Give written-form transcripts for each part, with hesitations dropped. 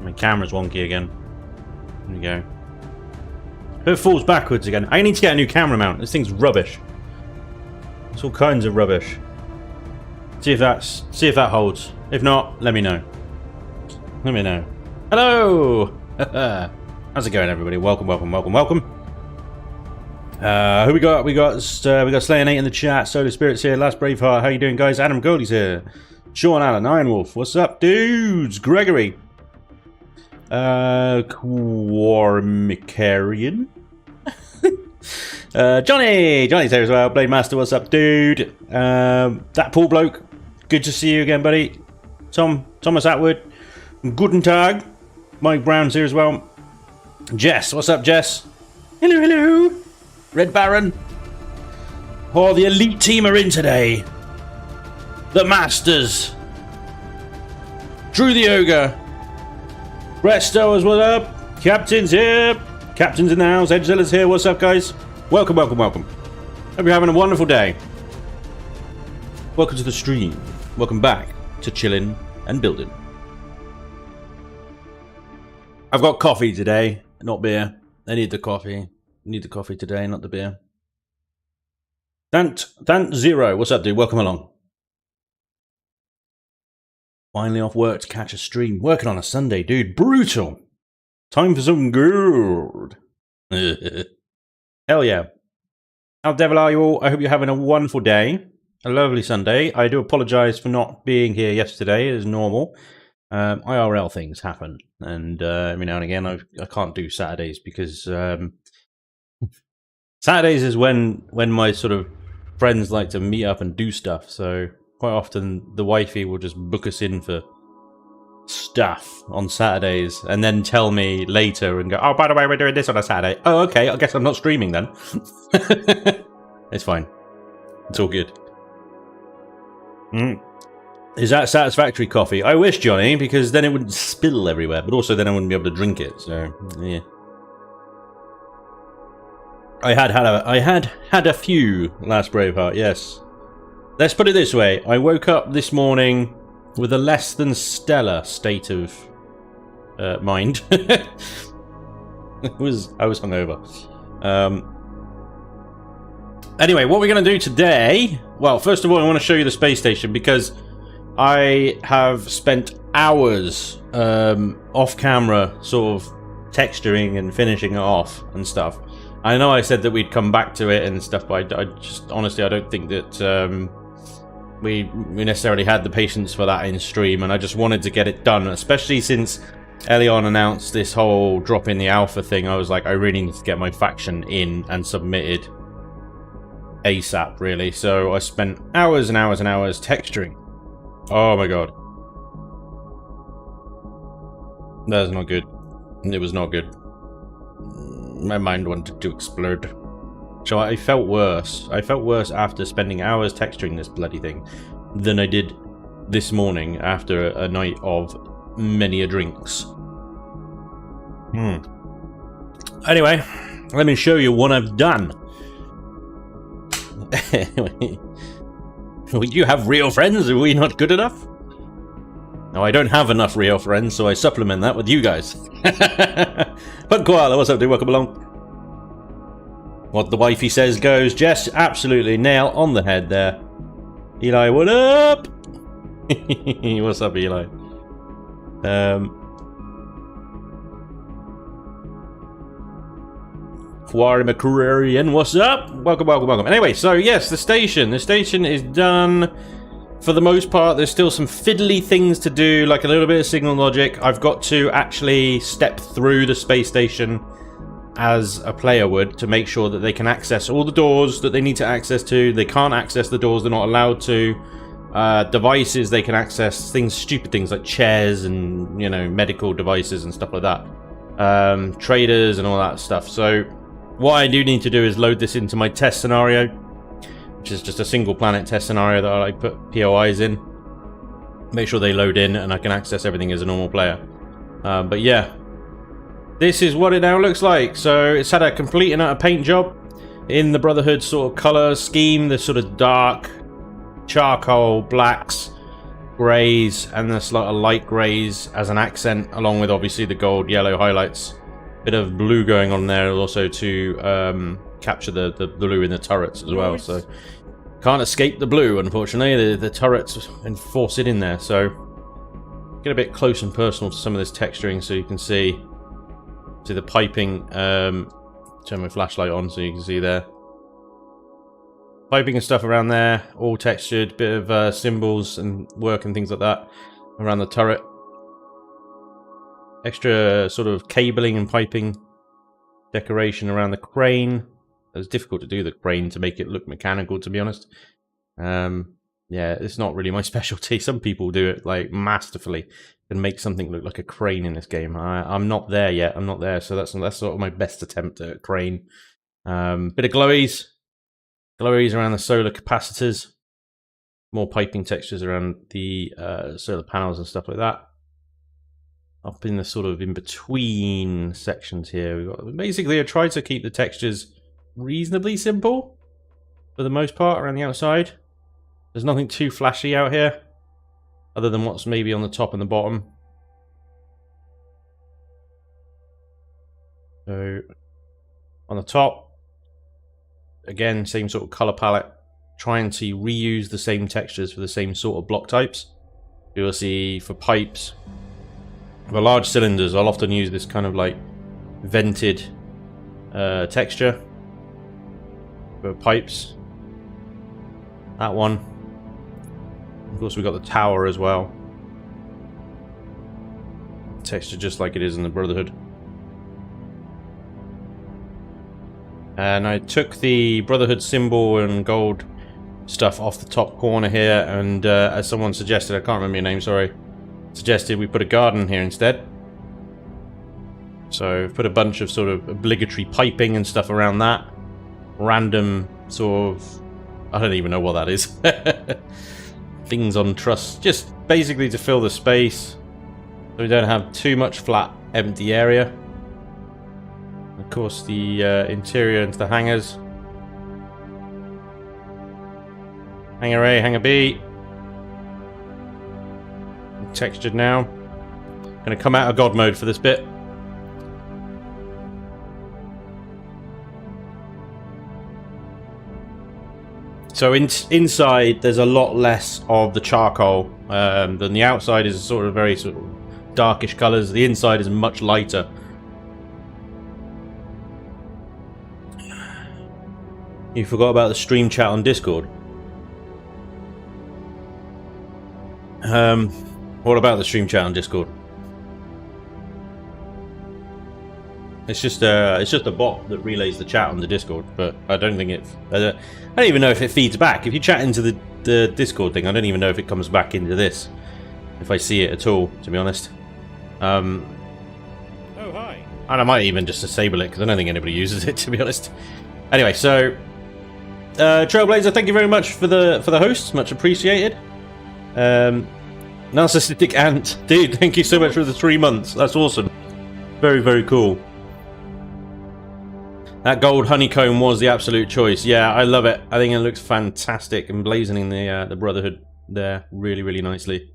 My camera's wonky again. There we go. It falls backwards again. I need to get a new camera mount. This thing's rubbish. It's all kinds of rubbish. See if that holds. If not, let me know. Let me know. Hello! How's it going, everybody? Welcome, welcome, welcome, welcome. Who we got? We got Slayer Nate in the chat. Solar Spirits here. Last Braveheart. How you doing, guys? Adam Goldie's here. Sean Allen, Ironwolf. What's up, dudes? Gregory. Quarmicarian. Johnny's here as well. Blade Master, what's up, dude? That Paul bloke. Good to see you again, buddy. Thomas Atwood. Guten Tag. Mike Brown's here as well. Jess, what's up, Jess? Hello, hello. Red Baron. Oh, the elite team are in today. The Masters. Drew the Ogre. Brett Stowers, what up? Captain's here. Captain's in the house. Edgezilla's here. What's up, guys? Welcome, welcome, welcome. Hope you're having a wonderful day. Welcome to the stream. Welcome back to Chillin and Building. I've got coffee today, not beer. I need the coffee. I need the coffee today, not the beer. Dant Zero, what's up, dude? Welcome along. Finally off work to catch a stream. Working on a Sunday, dude. Brutal. Time for some good. Hell yeah. How the devil are you all? I hope you're having a wonderful day. A lovely Sunday. I do apologise for not being here yesterday as normal. IRL things happen. And every now and again I can't do Saturdays because Saturdays is when my sort of friends like to meet up and do stuff. So quite often the wifey will just book us in for stuff on Saturdays and then tell me later and go, oh, by the way, we're doing this on a Saturday. Oh, okay, I guess I'm not streaming then. It's fine. It's all good. Is that satisfactory coffee? I wish, Johnny, because then it wouldn't spill everywhere, but also then I wouldn't be able to drink it, so, yeah. I had had a few last Braveheart, yes. Let's put it this way. I woke up this morning with a less than stellar state of mind. I was hungover. Anyway, what we're going to do today... Well, first of all, I want to show you the space station because I have spent hours off camera sort of texturing and finishing it off and stuff. I know I said that we'd come back to it and stuff, but I just... Honestly, I don't think that... We necessarily had the patience for that in stream, and I just wanted to get it done, especially since Elion announced this whole drop in the alpha thing. I was like, I really need to get my faction in and submitted ASAP, really. So I spent hours and hours and hours texturing. Oh my god. That's not good. It was not good. My mind wanted to explode. So I felt worse. I felt worse after spending hours texturing this bloody thing than I did this morning after a night of many a drinks. Anyway, let me show you what I've done. You have real friends? Are we not good enough? No, I don't have enough real friends, so I supplement that with you guys. But Koala, what's up, dude? Welcome along. What the wifey says goes. Jess, absolutely nail on the head there. Eli, what up? What's up, Eli? Quarry McCrarian, what's up? Welcome, welcome, welcome. Anyway, so yes, the station. The station is done for the most part. There's still some fiddly things to do, like a little bit of signal logic. I've got to actually step through the space station as a player would to make sure that they can access all the doors that they need to access to. They can't access the doors they're not allowed to. Devices they can access, stupid things like chairs and, you know, medical devices and stuff like that. Traders and all that stuff. So what I do need to do is load this into my test scenario, which is just a single planet test scenario that I put POIs in. Make sure they load in and I can access everything as a normal player. But yeah. This is what it now looks like. So it's had a complete and utter paint job in the Brotherhood sort of color scheme, the sort of dark charcoal blacks, greys and the slight light greys as an accent, along with obviously the gold yellow highlights. Bit of blue going on there also to capture the blue in the turrets as well. So can't escape the blue, unfortunately. The turrets enforce it in there. So get a bit close and personal to some of this texturing so you can see the piping. Turn my flashlight on so you can see there. Piping and stuff around there, all textured, bit of symbols and work and things like that around the turret. Extra sort of cabling and piping decoration around the crane. It was difficult to do the crane to make it look mechanical, to be honest. Yeah, it's not really my specialty. Some people do it like masterfully and make something look like a crane in this game. I'm not there yet. I'm not there, so that's sort of my best attempt at a crane. Bit of glowies around the solar capacitors. More piping textures around the solar panels and stuff like that. Up in the sort of in-between sections here, we've got basically I tried to keep the textures reasonably simple for the most part around the outside. There's nothing too flashy out here, other than what's maybe on the top and the bottom. So, on the top, again, same sort of color palette, trying to reuse the same textures for the same sort of block types. You'll see for pipes, for large cylinders, I'll often use this kind of like vented texture. For pipes, that one. Of course, we've got the tower as well. Texture just like it is in the Brotherhood. And I took the Brotherhood symbol and gold stuff off the top corner here, and as someone suggested, I can't remember your name, sorry, suggested we put a garden here instead. So I've put a bunch of sort of obligatory piping and stuff around that. Random sort of, I don't even know what that is. Things on truss, just basically to fill the space so we don't have too much flat empty area. Of course, the interior into the hangars. Hangar A, Hangar B. Textured now. Gonna come out of God mode for this bit. So inside, there's a lot less of the charcoal than the outside is sort of very sort of darkish colours. The inside is much lighter. You forgot about the stream chat on Discord. What about the stream chat on Discord? It's just a bot that relays the chat on the Discord, but I don't think I don't even know if it feeds back. If you chat into the Discord thing, I don't even know if it comes back into this, if I see it at all, to be honest. Oh hi. And I might even just disable it because I don't think anybody uses it, to be honest. Anyway, so Trailblazer, thank you very much for the host, much appreciated. Narcissistic Ant, dude, thank you so much for the 3 months. That's awesome. Very, very cool. That gold honeycomb was the absolute choice. Yeah, I love it. I think it looks fantastic, emblazoning the Brotherhood there really, really nicely.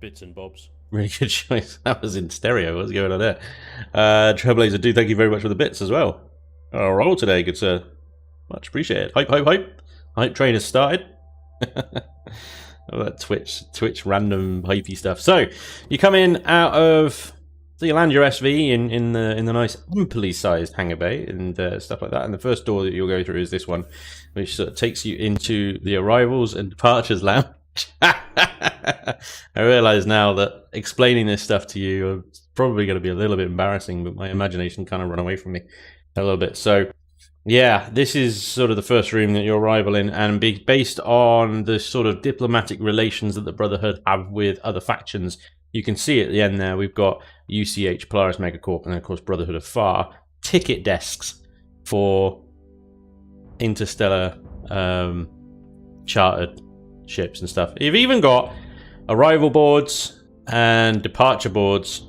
Bits and bobs. Really good choice. That was in stereo. What's going on there? Trailblazer, do thank you very much for the bits as well. All roll today, good sir. Much appreciated. Hype, hype, hype. Hype train has started. Oh, that Twitch random hypey stuff. So you come in out of. So you land your SV in the nice amply sized hangar bay and stuff like that. And the first door that you'll go through is this one, which sort of takes you into the arrivals and departures lounge. I realise now that explaining this stuff to you is probably going to be a little bit embarrassing, but my imagination kind of run away from me a little bit. So yeah, this is sort of the first room that you arrival in, and based on the sort of diplomatic relations that the Brotherhood have with other factions. You can see at the end there, we've got UCH, Polaris Megacorp, and of course Brotherhood of Far ticket desks for interstellar chartered ships and stuff. You've even got arrival boards and departure boards.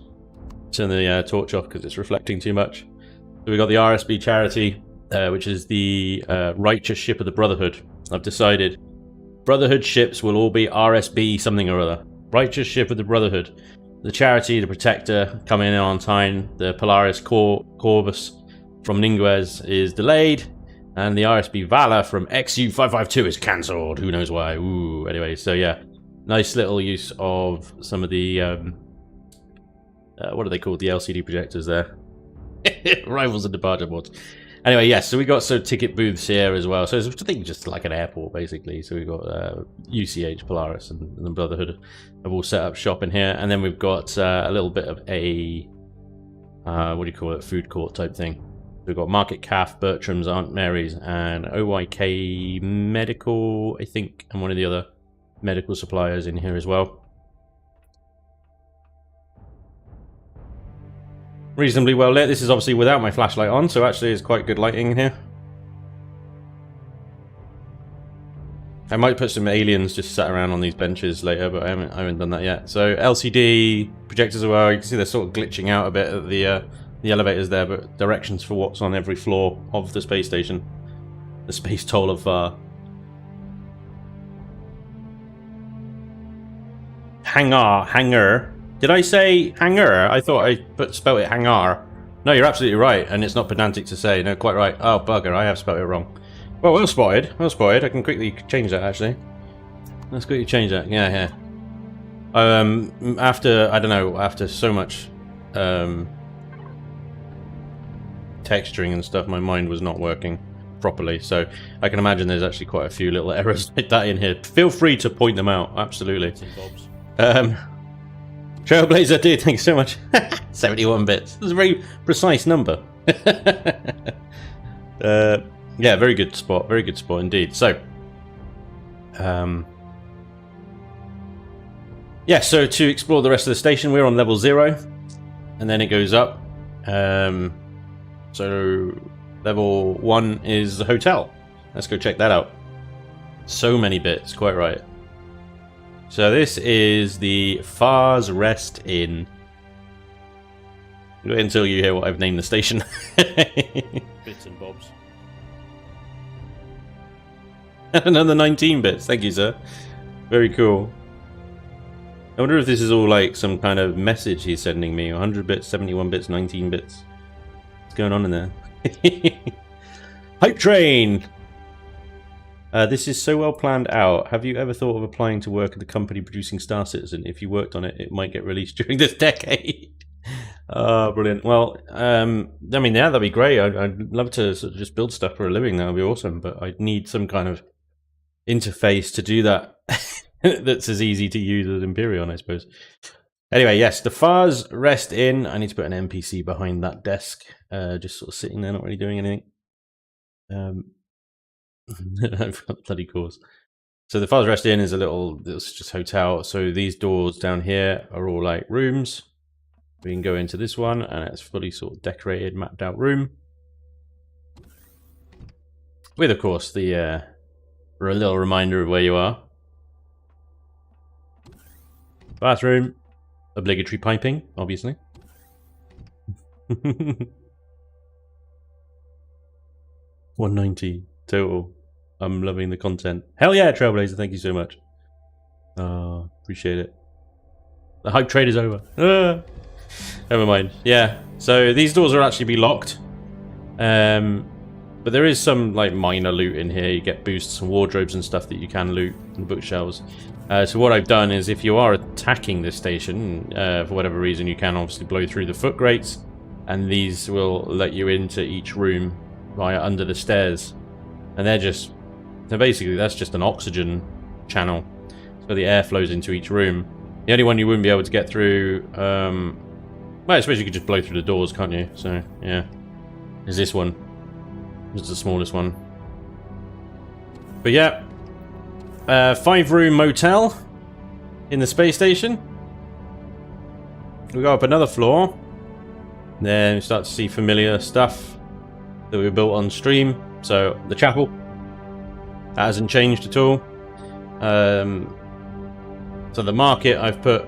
Turn the torch off because it's reflecting too much. So we've got the RSB Charity, which is the righteous ship of the Brotherhood. I've decided Brotherhood ships will all be RSB something or other. Righteous ship of the Brotherhood. The Charity, the Protector, coming in on time. The Polaris Corvus from Ningüez is delayed. And the RSB Valor from XU552 is cancelled. Who knows why. Ooh, anyway, so yeah. Nice little use of some of the, what are they called? The LCD projectors there. Rivals and departure boards. Anyway, yes, so we got ticket booths here as well. So it's, I think, just like an airport, basically. So we've got UCH, Polaris, and the Brotherhood have all set up shop in here. And then we've got a little bit of a, what do you call it, food court type thing. We've got Market Calf, Bertram's, Aunt Mary's, and OYK Medical, I think, and one of the other medical suppliers in here as well. Reasonably well lit. This is obviously without my flashlight on, so actually it's quite good lighting in here. I might put some aliens just sat around on these benches later, but I haven't done that yet. So LCD projectors as well. You can see they're sort of glitching out a bit at the elevators there, but directions for what's on every floor of the space station. The space toll of hangar. Did I say hangar? I thought I spelled it hangar. No, you're absolutely right, and it's not pedantic to say. No, quite right. Oh, bugger, I have spelled it wrong. Well spotted. Well spotted. I can quickly change that, actually. Let's quickly change that. Yeah. After, I don't know, after so much texturing and stuff, my mind was not working properly, so I can imagine there's actually quite a few little errors like that in here. Feel free to point them out, absolutely. Trailblazer, dude, thanks so much. 71 bits. That's a very precise number. Yeah, very good spot indeed. So, yeah, so to explore the rest of the station, we're on level 0, and then it goes up. So, level 1 is the hotel. Let's go check that out. So many bits, quite right. So this is the Fars Rest Inn. Wait until you hear what I've named the station. Bits and bobs. Another 19 bits, thank you, sir. Very cool. I wonder if this is all like some kind of message he's sending me. 100 bits, 71 bits, 19 bits. What's going on in there? Hype train! This is so well planned out. Have you ever thought of applying to work at the company producing Star Citizen? If you worked on it, it might get released during this decade. Brilliant. Well, I mean, yeah, that'd be great. I'd love to sort of just build stuff for a living. That would be awesome. But I'd need some kind of interface to do that that's as easy to use as Imperion, I suppose. Anyway, yes, the Fars Rest Inn. I need to put an NPC behind that desk, just sort of sitting there, not really doing anything. I've got the bloody course. So the Fars Rest Inn is it's just hotel. So these doors down here are all like rooms. We can go into this one, and it's fully sort of decorated, mapped out room. With, of course, the for a little reminder of where you are. Bathroom, obligatory piping, obviously. 190 total. I'm loving the content. Hell yeah, Trailblazer, thank you so much. Appreciate it. The hype trade is over. Never mind. Yeah, so these doors will actually be locked. But there is some like minor loot in here. You get boosts and wardrobes and stuff that you can loot and bookshelves. So what I've done is, if you are attacking this station, for whatever reason, you can obviously blow through the foot grates, and these will let you into each room via under the stairs. And so basically that's just an oxygen channel, so the air flows into each room. The only one you wouldn't be able to get through, well, I suppose you could just blow through the doors, can't you? So yeah, is this one. It's the smallest one. But yeah, 5-room motel in the space station. We go up another floor. Then we start to see familiar stuff that we built on stream. So the chapel, that hasn't changed at all. So the market, I've put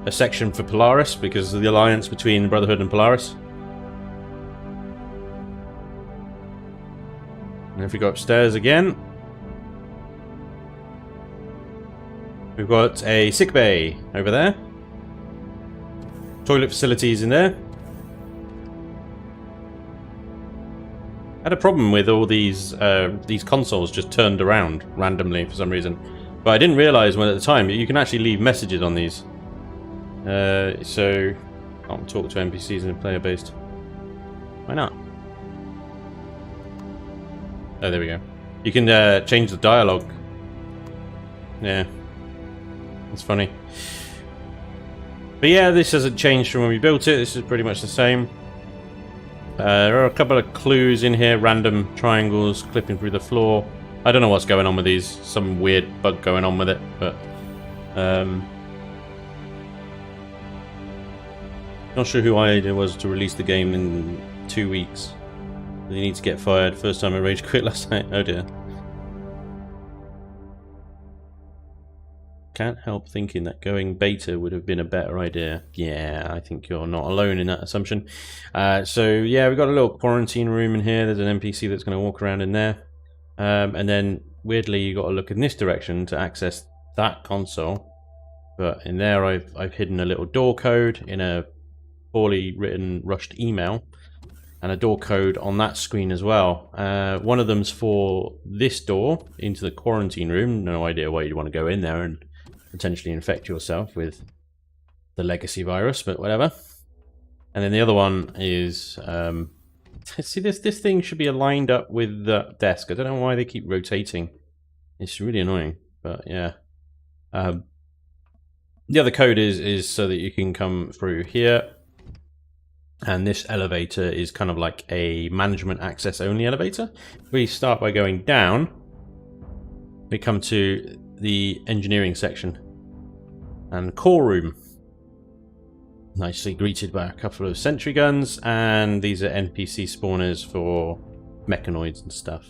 a section for Polaris because of the alliance between Brotherhood and Polaris. And if we go upstairs again, We've got a sick bay over there. Toilet facilities in there. I had a problem with all these consoles just turned around randomly for some reason. But I didn't realise when at the time you can actually leave messages on these. So I'll talk to NPCs in a player-based. Why not? Oh, there we go. You can change the dialogue. Yeah. It's funny. But yeah, this hasn't changed from when we built it. This is pretty much the same. There are a couple of clues in here. Random triangles clipping through the floor. I don't know what's going on with these. Some weird bug going on with it. But not sure who idea was to release the game in 2 weeks. You need to get fired. First time I rage quit last night. Oh dear. Can't help thinking that going beta would have been a better idea. Yeah, I think you're not alone in that assumption. So yeah, we've got a little quarantine room in here. There's an NPC that's going to walk around in there. And then weirdly, you got to look in this direction to access that console. But in there, I've hidden a little door code in a poorly written, rushed email. And a door code on that screen as well. One of them's for this door into the quarantine room. No idea why you'd want to go in there and potentially infect yourself with the legacy virus, but whatever. And then the other one is see, this thing should be aligned up with the desk. I don't know why they keep rotating. It's really annoying, but yeah. The other code is so that you can come through here. And this elevator is kind of like a management access only elevator. We start by going down. We come to the engineering section and core room. Nicely greeted by a couple of sentry guns, and these are NPC spawners for mechanoids and stuff.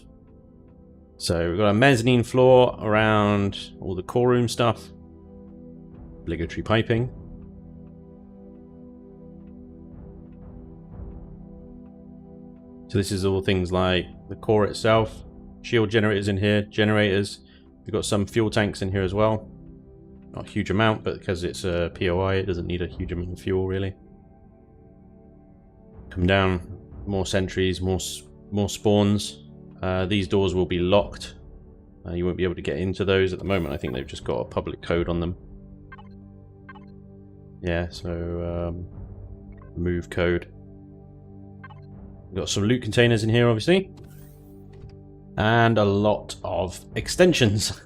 So we've got a mezzanine floor around all the core room stuff. Obligatory piping. So this is all things like the core itself, shield generators in here, generators. We've got some fuel tanks in here as well. Not a huge amount, but because it's a POI, it doesn't need a huge amount of fuel really. Come down, more sentries, more spawns. These doors will be locked. You won't be able to get into those at the moment. I think they've just got a public code on them. Yeah, so move code. We've got some loot containers in here, obviously. And a lot of extensions.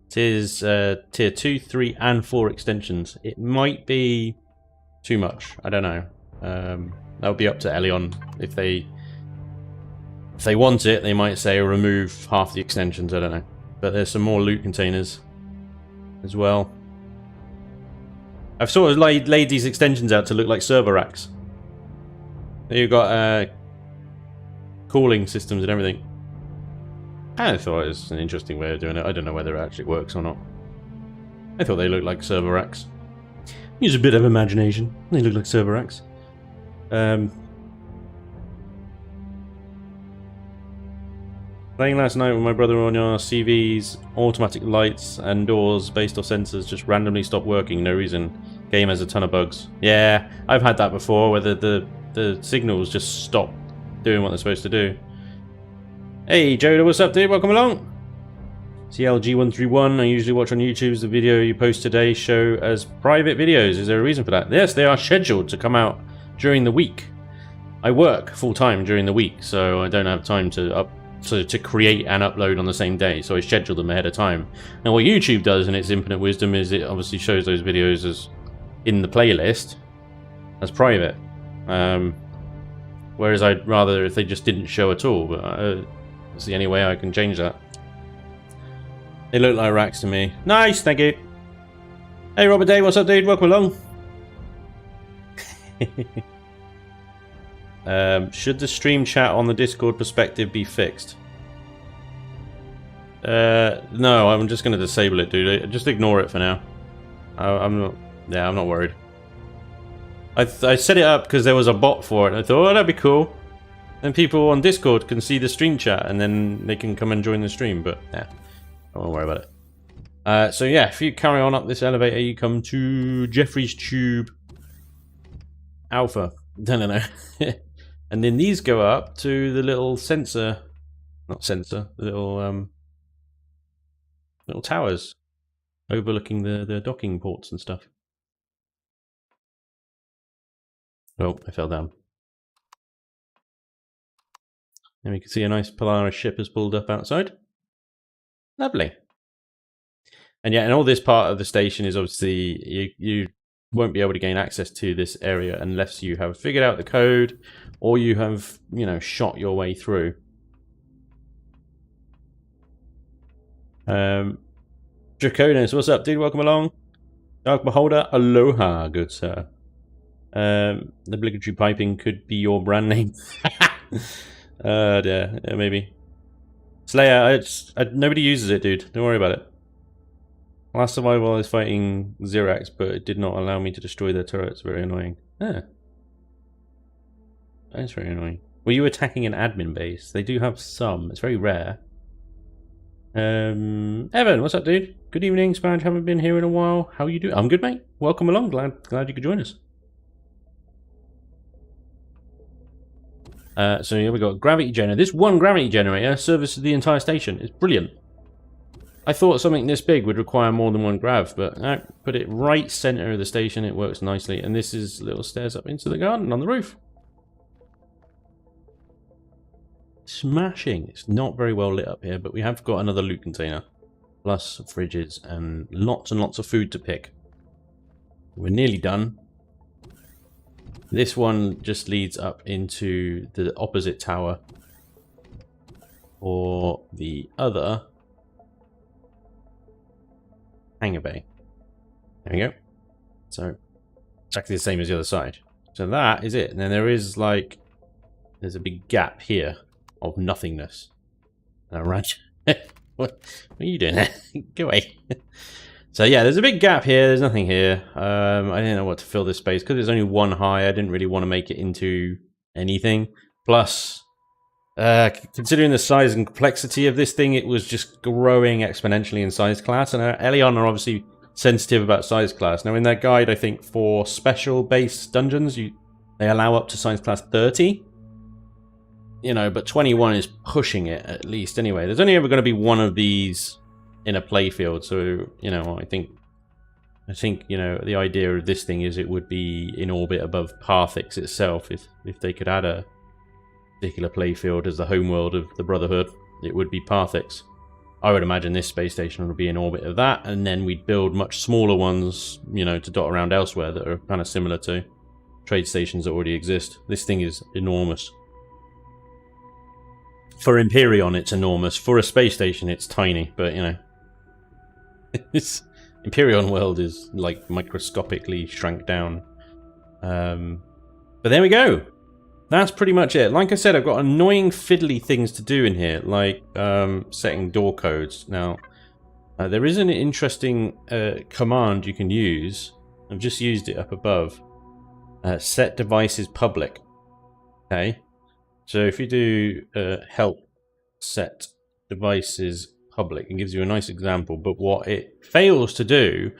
It is tier 2, 3, and 4 extensions. It might be too much. I don't know. That would be up to Elion. If they want it, they might say remove half the extensions. I don't know. But there's some more loot containers as well. I've sort of laid these extensions out to look like server racks. You've got cooling systems and everything. I thought it was an interesting way of doing it. I don't know whether it actually works or not. I thought they looked like server racks. Use a bit of imagination. They look like server racks. Playing last night with my brother on your CVs, automatic lights and doors based off sensors just randomly stop working, no reason. Game has a ton of bugs. Yeah, I've had that before, where the signals just stop doing what they're supposed to do. Hey Joda, what's up dude? Welcome along. CLG131, I usually watch on YouTube. The video you post today show as private videos. Is there a reason for that? Yes, they are scheduled to come out during the week. I work full time during the week, so I don't have time to create and upload on the same day, so I schedule them ahead of time. Now what YouTube does in its infinite wisdom is it obviously shows those videos as in the playlist as private. Whereas I'd rather if they just didn't show at all, but that's the only way I can change that. They look like racks to me. Nice, thank you. Hey Robert Day, what's up dude? Welcome along. Should the stream chat on the Discord perspective be fixed? No, I'm just going to disable it, dude. Just ignore it for now. I'm not worried. I set it up because there was a bot for it. I thought, oh, that'd be cool. Then people on Discord can see the stream chat and then they can come and join the stream. But yeah, I won't worry about it. So yeah, if you carry on up this elevator, you come to Jeffrey's Tube Alpha. No. And then these go up to the little sensor, not sensor, the little little towers overlooking the docking ports and stuff. Oh, I fell down. And we can see a nice Polaris ship has pulled up outside. Lovely. And yeah, and all this part of the station is obviously you won't be able to gain access to this area unless you have figured out the code or you have, you know, shot your way through. Draconis, what's up, dude? Welcome along. Dark Beholder, aloha, good sir. The obligatory piping could be your brand name. Yeah, maybe. Slayer, nobody uses it, dude. Don't worry about it. Last survival I was fighting Xerax, but it did not allow me to destroy their turrets. Very annoying. Ah. That's very annoying. Were you attacking an admin base? They do have some. It's very rare. Evan, what's up, dude? Good evening, Spanj. Haven't been here in a while. How you doing? I'm good, mate. Welcome along. Glad you could join us. So here we got gravity generator. This one gravity generator services the entire station. It's brilliant. I thought something this big would require more than one grav, but no, put it right center of the station. It works nicely. And this is little stairs up into the garden on the roof. Smashing. It's not very well lit up here, but we have got another loot container. Plus fridges and lots of food to pick. We're nearly done. This one just leads up into the opposite tower. Or the other hangar bay. There we go. So, exactly the same as the other side. So that is it. And then there is like, there's a big gap here of nothingness. Alright. What are you doing there? Go away. So yeah, there's a big gap here. There's nothing here. I didn't know what to fill this space because there's only one high. I didn't really want to make it into anything. Plus, considering the size and complexity of this thing, it was just growing exponentially in size class. And Elion are obviously sensitive about size class. Now, in their guide, I think for special base dungeons, they allow up to size class 30. You know, but 21 is pushing it at least anyway. There's only ever going to be one of these in a playfield, so you know, I think you know the idea of this thing is it would be in orbit above Parthix itself. If they could add a particular playfield as the homeworld of the Brotherhood, it would be Parthix. I would imagine this space station would be in orbit of that, and then we'd build much smaller ones, you know, to dot around elsewhere that are kind of similar to trade stations that already exist. This thing is enormous. For Imperion, it's enormous. For a space station, it's tiny, but you know. This Imperion world is like microscopically shrank down. But there we go. That's pretty much it. Like I said, I've got annoying fiddly things to do in here, like setting door codes. Now, there is an interesting command you can use. I've just used it up above. Set devices public. Okay. So if you do help set devices public, it gives you a nice example, but what it fails to do,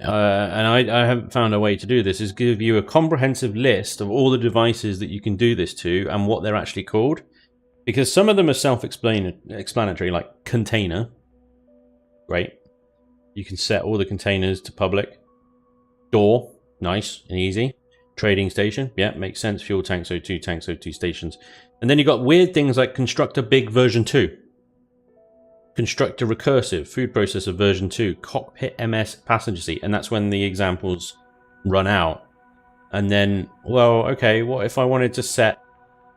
and I haven't found a way to do this, is give you a comprehensive list of all the devices that you can do this to and what they're actually called. Because some of them are self-explanatory, like container. Great. You can set all the containers to public. Door, nice and easy. Trading station, yeah, makes sense. Fuel tanks, O2 tanks, O2 stations. And then you've got weird things like Constructor Big version 2. Constructor Recursive, Food Processor version 2, Cockpit MS Passenger Seat. And that's when the examples run out. And then, well, okay, what if I wanted to set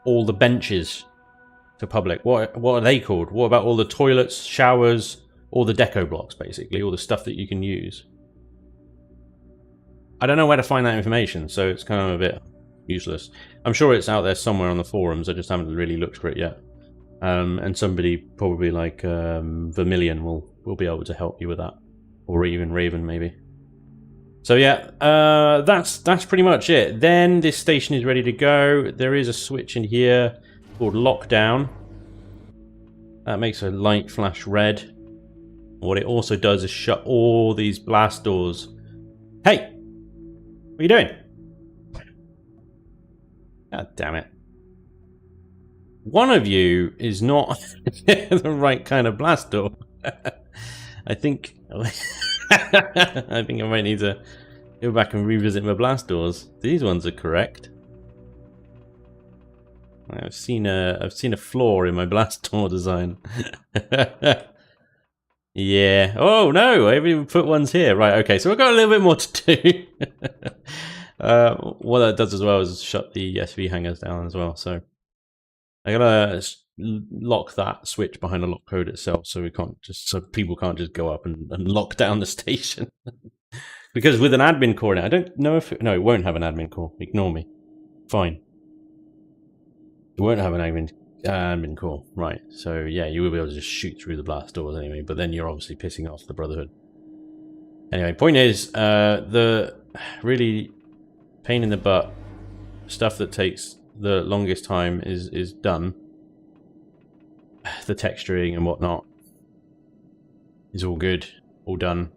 all the benches to public? What are they called? What about all the toilets, showers, all the deco blocks, basically, all the stuff that you can use? I don't know where to find that information, so it's kind of a bit useless. I'm sure it's out there somewhere on the forums. I just haven't really looked for it yet. And somebody probably like Vermilion will be able to help you with that, or even Raven maybe. So yeah, that's pretty much it. Then this station is ready to go. There is a switch in here called lockdown. That makes a light flash red what it also does is shut all these blast doors. Hey! What are you doing? God damn it. One of you is not the right kind of blast door. I think I think I might need to go back and revisit my blast doors. These ones are correct. I've seen a flaw in my blast door design. Yeah. Oh no! I haven't even put ones here. Right. Okay. So we've got a little bit more to do. What that does as well is shut the SV hangers down as well. So I gotta lock that switch behind the lock code itself, so people can't just go up and lock down the station. Because with an admin core now, I don't know if no, it won't have an admin core. Ignore me. Fine. It won't have an admin core, right? So yeah, you will be able to just shoot through the blast doors anyway. But then you're obviously pissing off the Brotherhood. Anyway, point is, the really pain in the butt stuff that takes the longest time is done. The texturing and whatnot is all good, all done.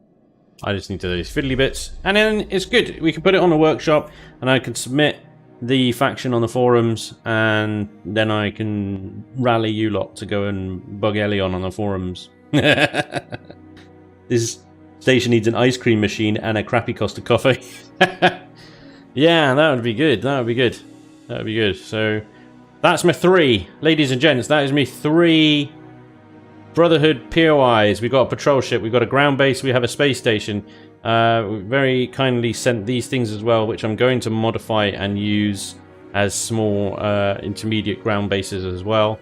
I just need to do these fiddly bits, and then it's good. We can put it on a workshop, and I can submit the faction on the forums, and then I can rally you lot to go and bug Elion on the forums. This station needs an ice cream machine and a crappy Costa coffee. Yeah, that would be good. That would be good. That would be good. So that's my 3, ladies and gents. That is me 3 Brotherhood POIs. We got a patrol ship. We got a ground base. We have a space station. Very kindly sent these things as well, which I'm going to modify and use as small intermediate ground bases as well.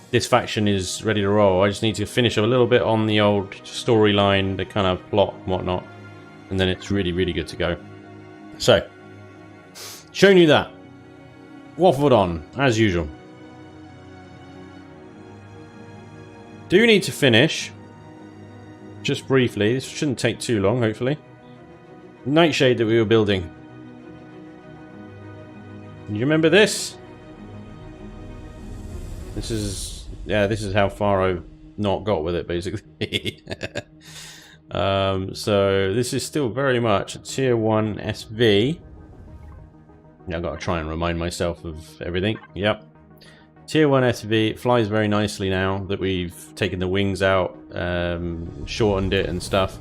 This faction is ready to roll. I just need to finish a little bit on the old storyline, the kind of plot and whatnot, and then it's really, really good to go. So, showing you that. Waffled on, as usual. Do need to finish, just briefly, this shouldn't take too long, hopefully. Nightshade that we were building. You remember this? This is, yeah, this is how far I've not got with it, basically. So this is still very much a tier 1 SV. I've got to try and remind myself of everything. Yep. Tier 1 SV. It flies very nicely now that we've taken the wings out, shortened it and stuff.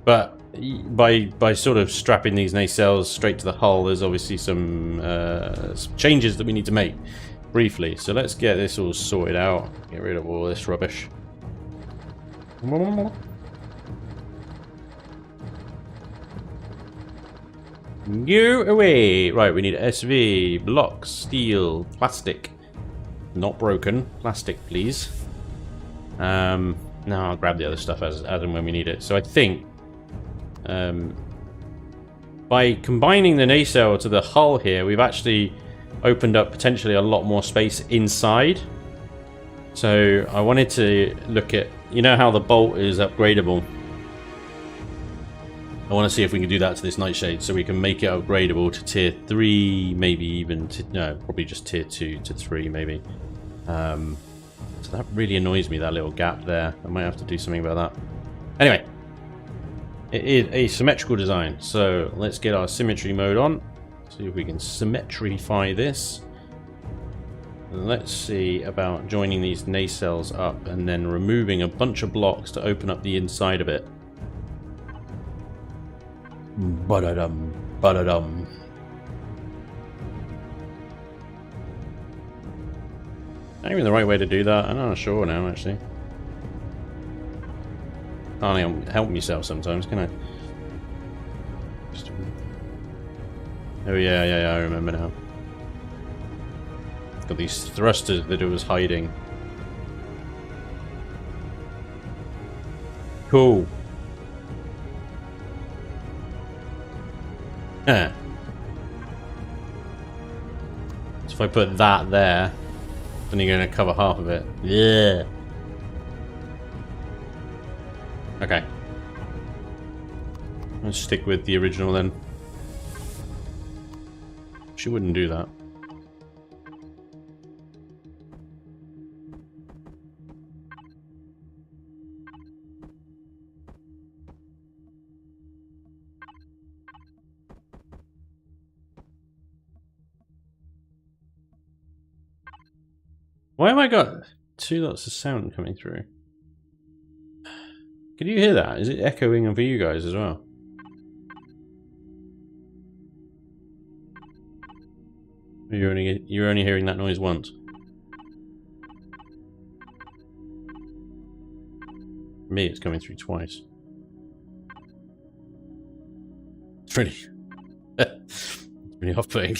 But by sort of strapping these nacelles straight to the hull, there's obviously some changes that we need to make briefly. So let's get this all sorted out. Get rid of all this rubbish. Go away! Right, we need SV, blocks, steel, plastic. Not broken. Plastic, please. Now I'll grab the other stuff as and when we need it. So I think by combining the nacelle to the hull here, we've actually opened up potentially a lot more space inside. So I wanted to look at, you know how the bolt is upgradable? I want to see if we can do that to this Nightshade, so we can make it upgradable to tier 3, maybe even to, no, probably just tier 2 to 3 maybe. So that really annoys me, that little gap there. I might have to do something about that. Anyway, it is a symmetrical design, so let's get our symmetry mode on. See if we can symmetrify this. Let's see about joining these nacelles up and then removing a bunch of blocks to open up the inside of it. Ba-da-dum, ba-da-dum. Not even the right way to do that. I'm not sure now, actually. Can't help myself sometimes, can I? Oh yeah, I remember now. Got these thrusters that it was hiding. Cool. So if I put that there, then you're going to cover half of it. Yeah. Okay. Let's stick with the original then. She wouldn't do that. Why have I got two lots of sound coming through? Can you hear that? Is it echoing for you guys as well? You're only hearing that noise once. For me, it's coming through twice. It's really, it's really off-putting.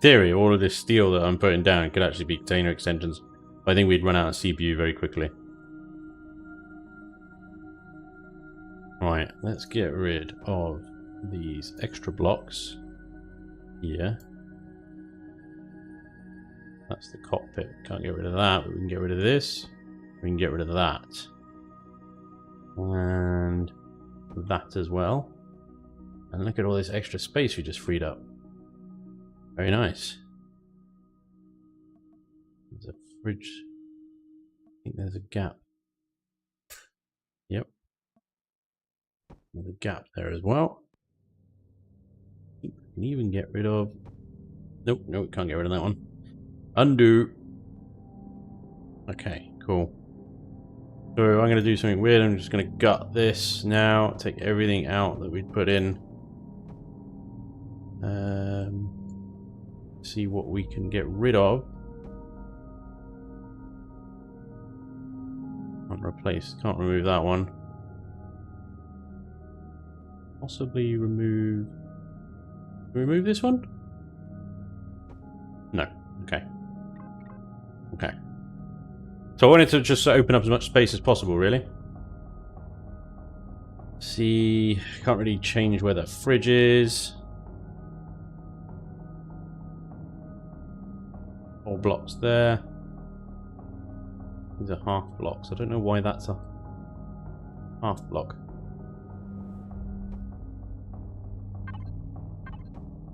Theory, all of this steel that I'm putting down could actually be container extensions. I think we'd run out of CPU very quickly. Right, let's get rid of these extra blocks here. That's the cockpit. Can't get rid of that, but we can get rid of this. We can get rid of that. And that as well. And look at all this extra space we just freed up. Very nice. There's a fridge. I think there's a gap. Yep. There's a gap there as well. We can even get rid of... Nope, nope, can't get rid of that one. Undo. Okay, cool. So I'm going to do something weird. I'm just going to gut this now. Take everything out that we'd put in. See what we can get rid of. Can't remove that one. Possibly remove this one? No. Okay. Okay. So I wanted to just open up as much space as possible, really. See, can't really change where that fridge is. All blocks there. These are half blocks. I don't know why that's a half block.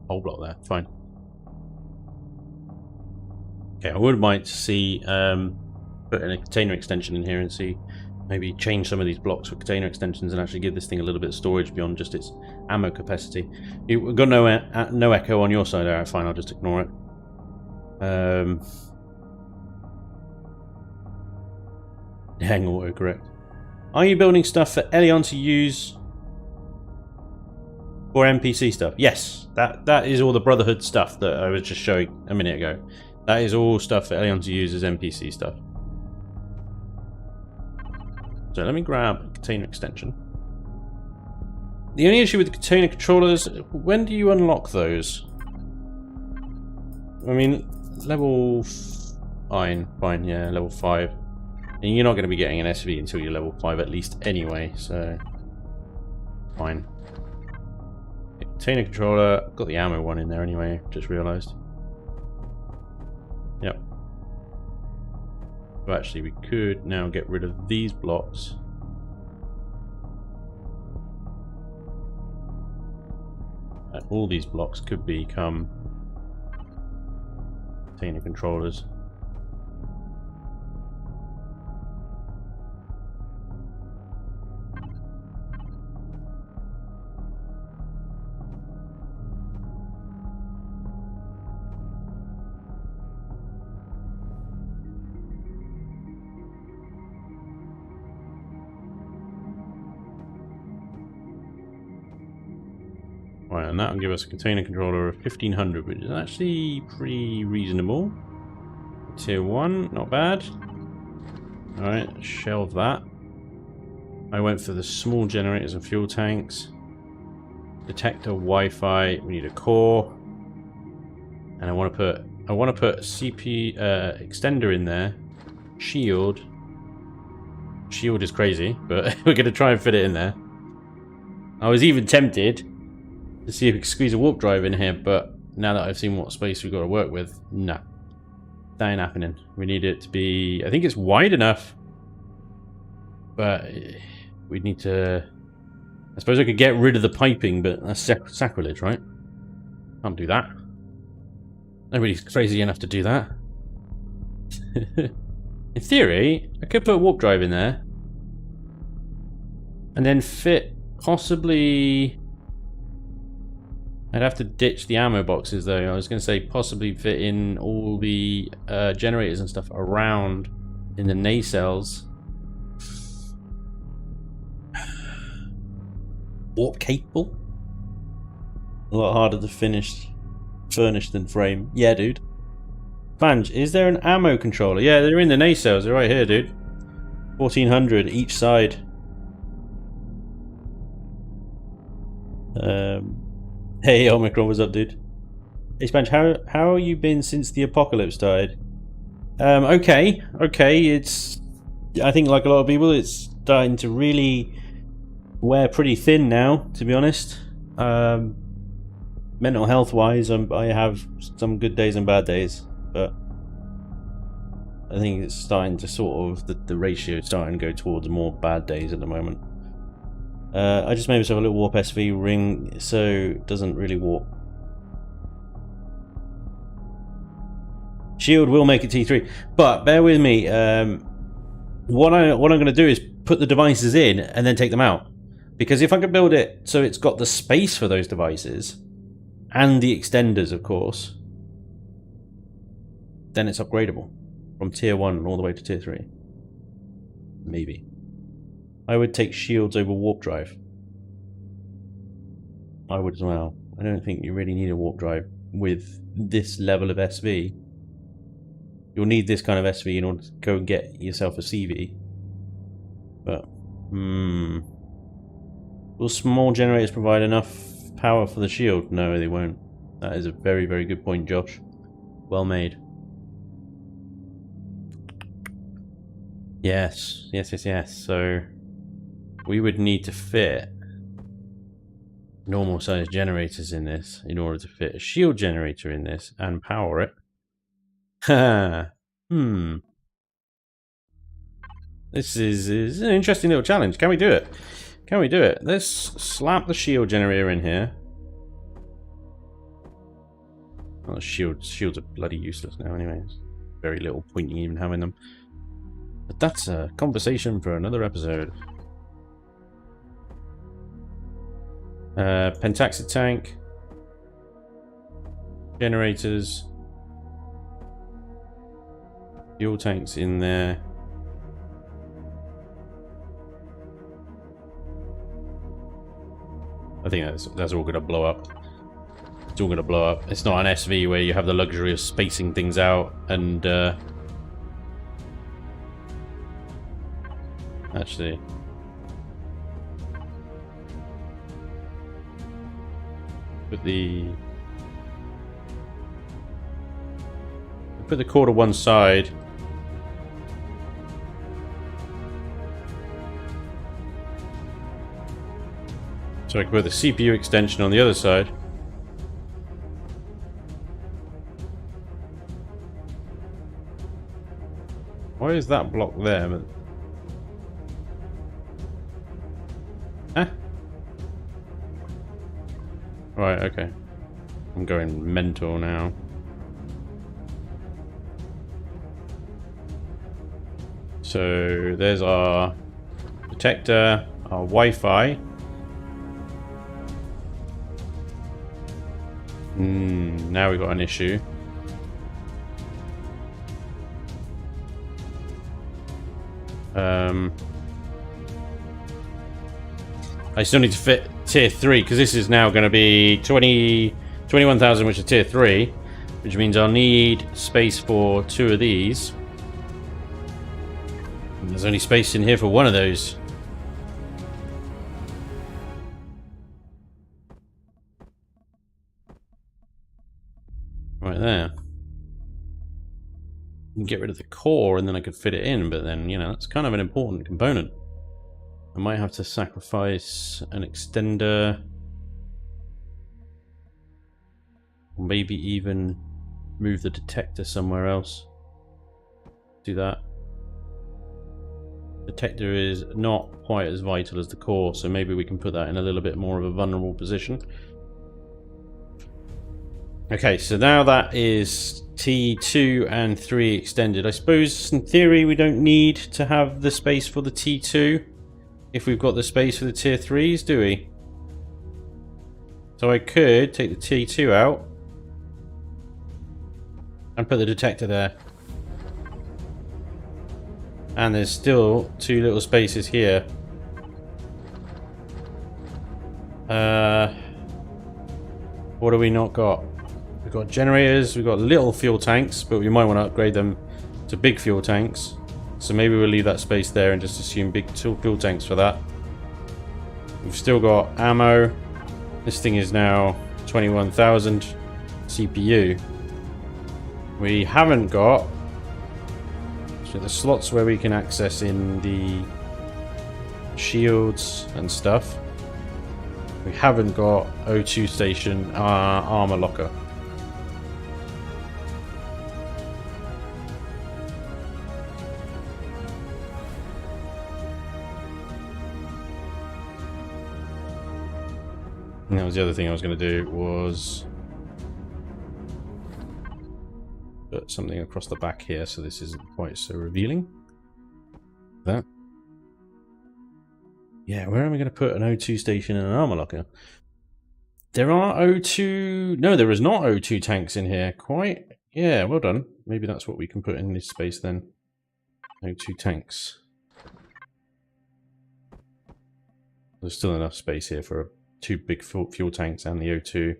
Whole block there. Fine. Okay, I wouldn't mind to see putting a container extension in here and see maybe change some of these blocks for container extensions and actually give this thing a little bit of storage beyond just its ammo capacity. You've got no echo on your side. Alright, fine. I'll just ignore it. Hang autocorrect. Are you building stuff for Elion to use for NPC stuff? Yes, that is all the Brotherhood stuff that I was just showing a minute ago. That is all stuff for Elion to use as NPC stuff. So let me grab a container extension. The only issue with the container controllers, when do you unlock those? I mean, level 5, fine, yeah, level 5. And you're not going to be getting an SV until you're level 5 at least anyway, so fine. Container controller, got the ammo one in there anyway, just realised. Yep. So actually we could now get rid of these blocks. And all these blocks could become container controllers. Right, and that will give us a container controller of 1500, which is actually pretty reasonable. Tier 1, not bad. Alright, shelve that. I went for the small generators and fuel tanks. Detector, Wi-Fi, we need a core. And I want to put CP extender in there. Shield. Shield is crazy, but we're going to try and fit it in there. I was even tempted to see if we could squeeze a warp drive in here, but now that I've seen what space we've got to work with, no. That ain't happening. We need it to be... I think it's wide enough, but we'd need to... I suppose I could get rid of the piping, but that's sacrilege, right? Can't do that. Nobody's crazy enough to do that. In theory, I could put a warp drive in there. And then fit possibly... I'd have to ditch the ammo boxes though. I was going to say possibly fit in all the generators and stuff around in the nacelles. Warp capable? A lot harder to furnish than frame. Yeah, dude. Spanj, is there an ammo controller? Yeah, they're in the nacelles. They're right here, dude. 1400 each side. Hey, Omicron, what's up, dude? Hey, Spanj, how have you been since the apocalypse died? Okay. It's, I think, like a lot of people, it's starting to really wear pretty thin now, to be honest. Mental health wise, I have some good days and bad days, but I think it's starting to sort of, the ratio is starting to go towards more bad days at the moment. I just made myself a little warp SV ring so it doesn't really warp. Shield will make it T3, but bear with me. What I'm going to do is put the devices in and then take them out, because if I can build it so it's got the space for those devices and the extenders, of course, then it's upgradable from tier 1 all the way to tier 3. Maybe. I would take shields over warp drive. I would as well. I don't think you really need a warp drive with this level of SV. You'll need this kind of SV in order to go and get yourself a CV. But, will small generators provide enough power for the shield? No, they won't. That is a very, very good point, Josh. Well made. Yes. So we would need to fit normal sized generators in this in order to fit a shield generator in this and power it. This is an interesting little challenge. Can we do it? Let's slap the shield generator in here. Oh, shields are bloody useless now anyways. Very little point in even having them. But that's a conversation for another episode. Pentaxid tank. Generators. Fuel tanks in there. I think that's all going to blow up. It's all going to blow up. It's not an SV where you have the luxury of spacing things out and actually put the core to one side. So I can put the CPU extension on the other side. Why is that block there? But... Huh? Right, okay. I'm going mental now. So there's our detector, our Wi-Fi. Now we've got an issue. I still need to fit tier 3 because this is now going to be 21,000, which is tier 3, which means I'll need space for 2 of these. And there's only space in here for one of those. Right there. You can get rid of the core and then I could fit it in, but then, you know, that's kind of an important component. I might have to sacrifice an extender. Or maybe even move the detector somewhere else. Do that. Detector is not quite as vital as the core, so maybe we can put that in a little bit more of a vulnerable position. Okay, so now that is T2 and 3 extended. I suppose in theory we don't need to have the space for the T2 if we've got the space for the tier 3s, do we? So I could take the T2 out and put the detector there. And there's still 2 little spaces here. What do we not got? We've got generators, we've got little fuel tanks, but we might want to upgrade them to big fuel tanks. So maybe we'll leave that space there and just assume big fuel tanks for that. We've still got ammo. This thing is now 21,000 CPU. We haven't got the slots where we can access in the shields and stuff. We haven't got O2 station armor locker. And that was the other thing I was going to do, was put something across the back here so this isn't quite so revealing. That. Yeah, where am I going to put an O2 station and an armor locker? There are O2... No, there is not O2 tanks in here. Quite... Yeah, well done. Maybe that's what we can put in this space then. O2 tanks. There's still enough space here for 2 big fuel tanks and the O2 at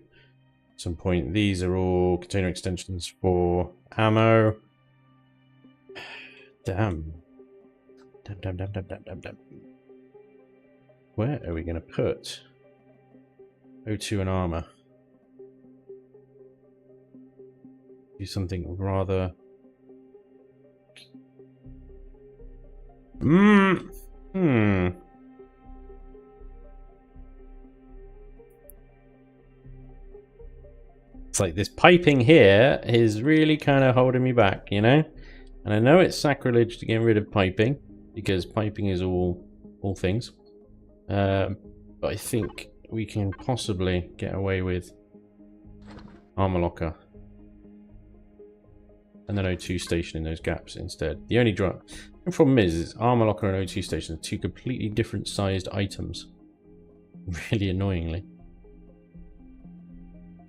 some point. These are all container extensions for ammo. Damn. Damn. Where are we going to put O2 and armor? Do something rather... It's like this piping here is really kind of holding me back, you know? And I know it's sacrilege to get rid of piping, because piping is all things. But I think we can possibly get away with armor locker. And then O2 station in those gaps instead. The only problem is armor locker and O2 station are 2 completely different sized items. Really annoyingly.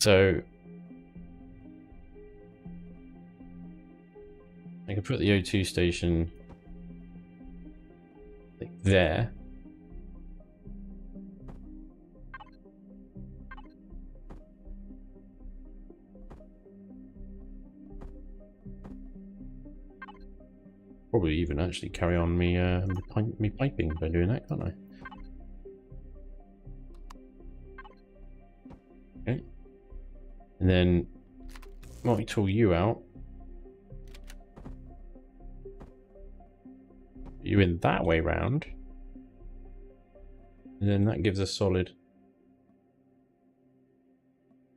So I can put the O2 station like there. Probably even actually carry on me piping by doing that, can't I? Okay. And then multi-tool you out. You in that way round. And then that gives us solid.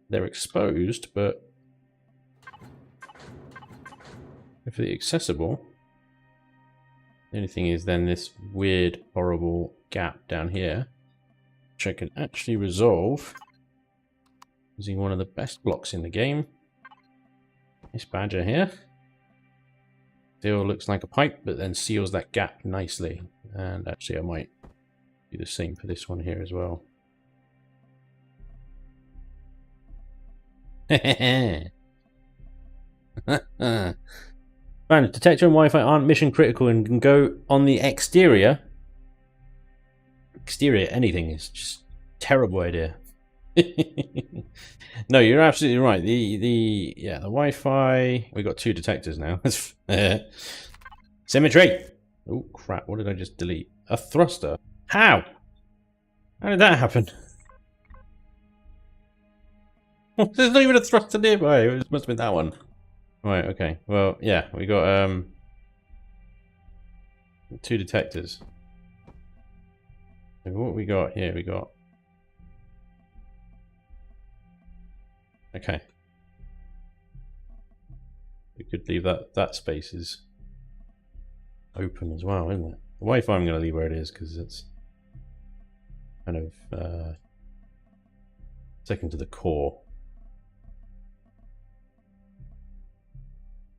They're exposed, but if they're accessible. The only thing is then this weird, horrible gap down here, which I can actually resolve using one of the best blocks in the game. This badger here. Still looks like a pipe, but then seals that gap nicely. And actually I might do the same for this one here as well. Man, detector and Wi-Fi aren't mission critical and can go on the exterior. Exterior anything is just a terrible idea. No, you're absolutely right. The Wi-Fi. We got 2 detectors now. Symmetry. Oh crap! What did I just delete? A thruster. How? How did that happen? There's not even a thruster nearby. It must have been that one. Right, okay. Well, yeah, we got 2 detectors. So what we got here, we got... Okay. We could leave that space is open as well, isn't it? The Wi-Fi I'm going to leave where it is because it's kind of second to the core.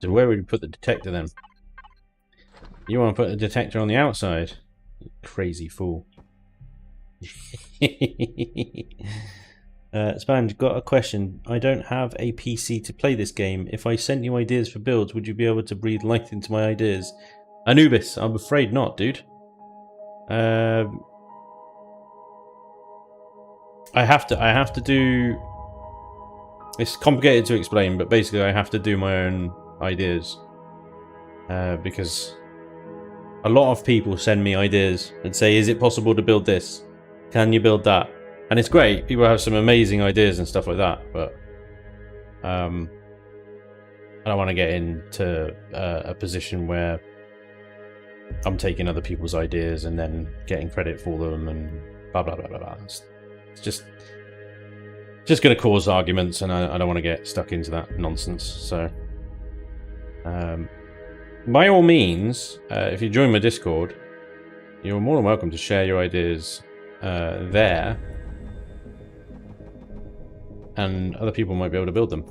So where would you put the detector then? You want to put the detector on the outside? You crazy fool. Spanj, got a question. I don't have a PC to play this game. If I sent you ideas for builds, would you be able to breathe light into my ideas? Anubis, I'm afraid not, dude. I have to do... It's complicated to explain, but basically I have to do my own ideas. Because a lot of people send me ideas and say, is it possible to build this? Can you build that? And it's great. People have some amazing ideas and stuff like that, but I don't want to get into a position where I'm taking other people's ideas and then getting credit for them and blah blah blah blah blah. It's just going to cause arguments, and I don't want to get stuck into that nonsense. So, by all means, if you join my Discord, you're more than welcome to share your ideas there, and other people might be able to build them.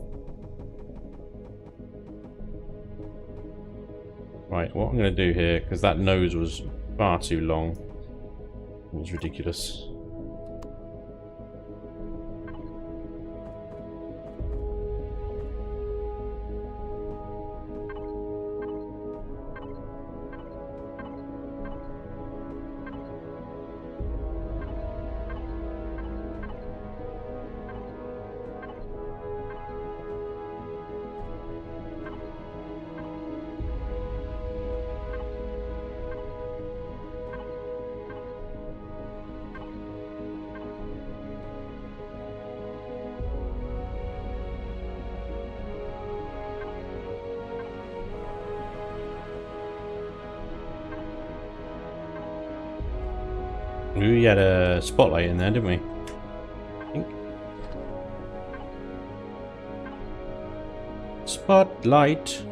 Right, what I'm going to do here, because that nose was far too long, it was ridiculous. We had a spotlight in there, didn't we? I think. Spotlight.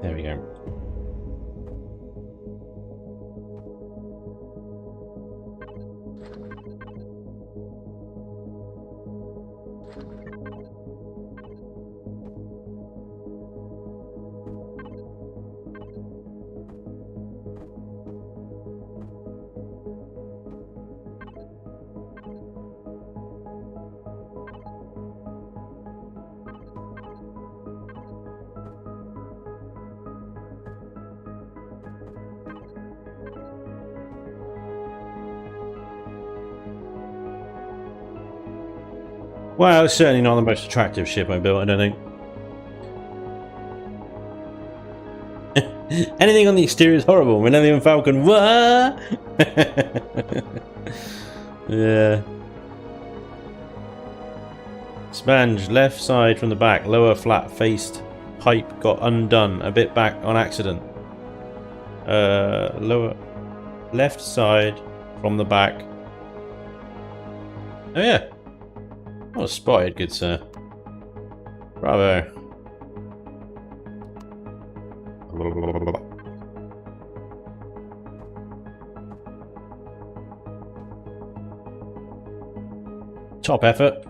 There we go. Well, it's certainly not the most attractive ship I built, I don't think. Anything on the exterior is horrible. Millennium Falcon, what? Yeah. Spanj, left side from the back, lower flat-faced pipe got undone, a bit back on accident. Lower left side from the back. Oh yeah. Oh, spotted, good sir. Bravo. Top effort.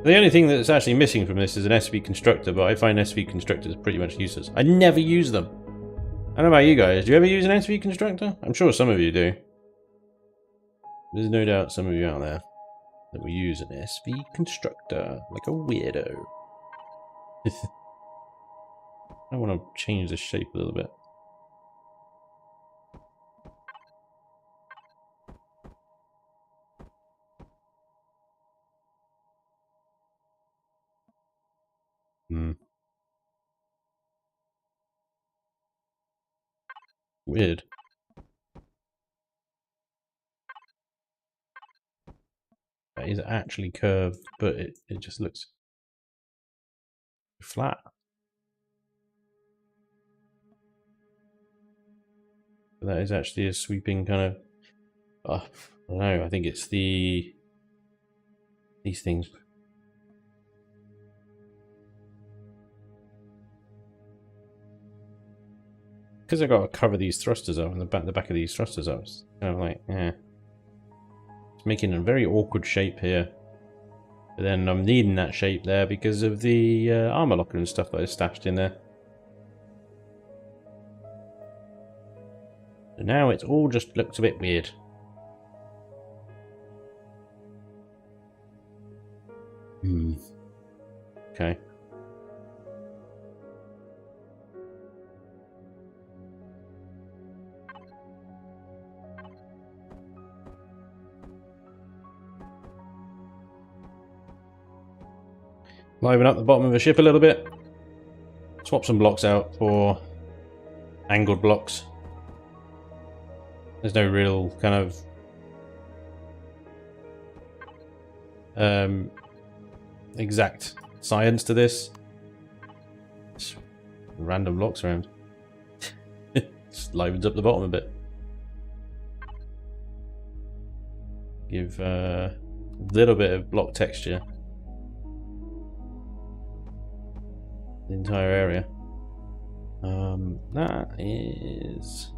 The only thing that's actually missing from this is an SV constructor, but I find SV constructors pretty much useless. I never use them. I don't know about you guys. Do you ever use an SV constructor? I'm sure some of you do. There's no doubt some of you out there that we use an SV constructor like a weirdo. I want to change the shape a little bit. Weird. That is actually curved, but it just looks flat. But that is actually a sweeping kind of... I don't know, I think it's these things. Because I've got to cover these thrusters up, and the back of these thrusters up, it's kind of like, eh. It's making a very awkward shape here. But then I'm needing that shape there because of the armor locker and stuff that is stashed in there. So now it all just looks a bit weird. Okay. Liven up the bottom of the ship a little bit. Swap some blocks out for angled blocks. There's no real kind of exact science to this. Just random blocks around. Just livens up the bottom a bit. Give a little bit of block texture. The entire area. That is...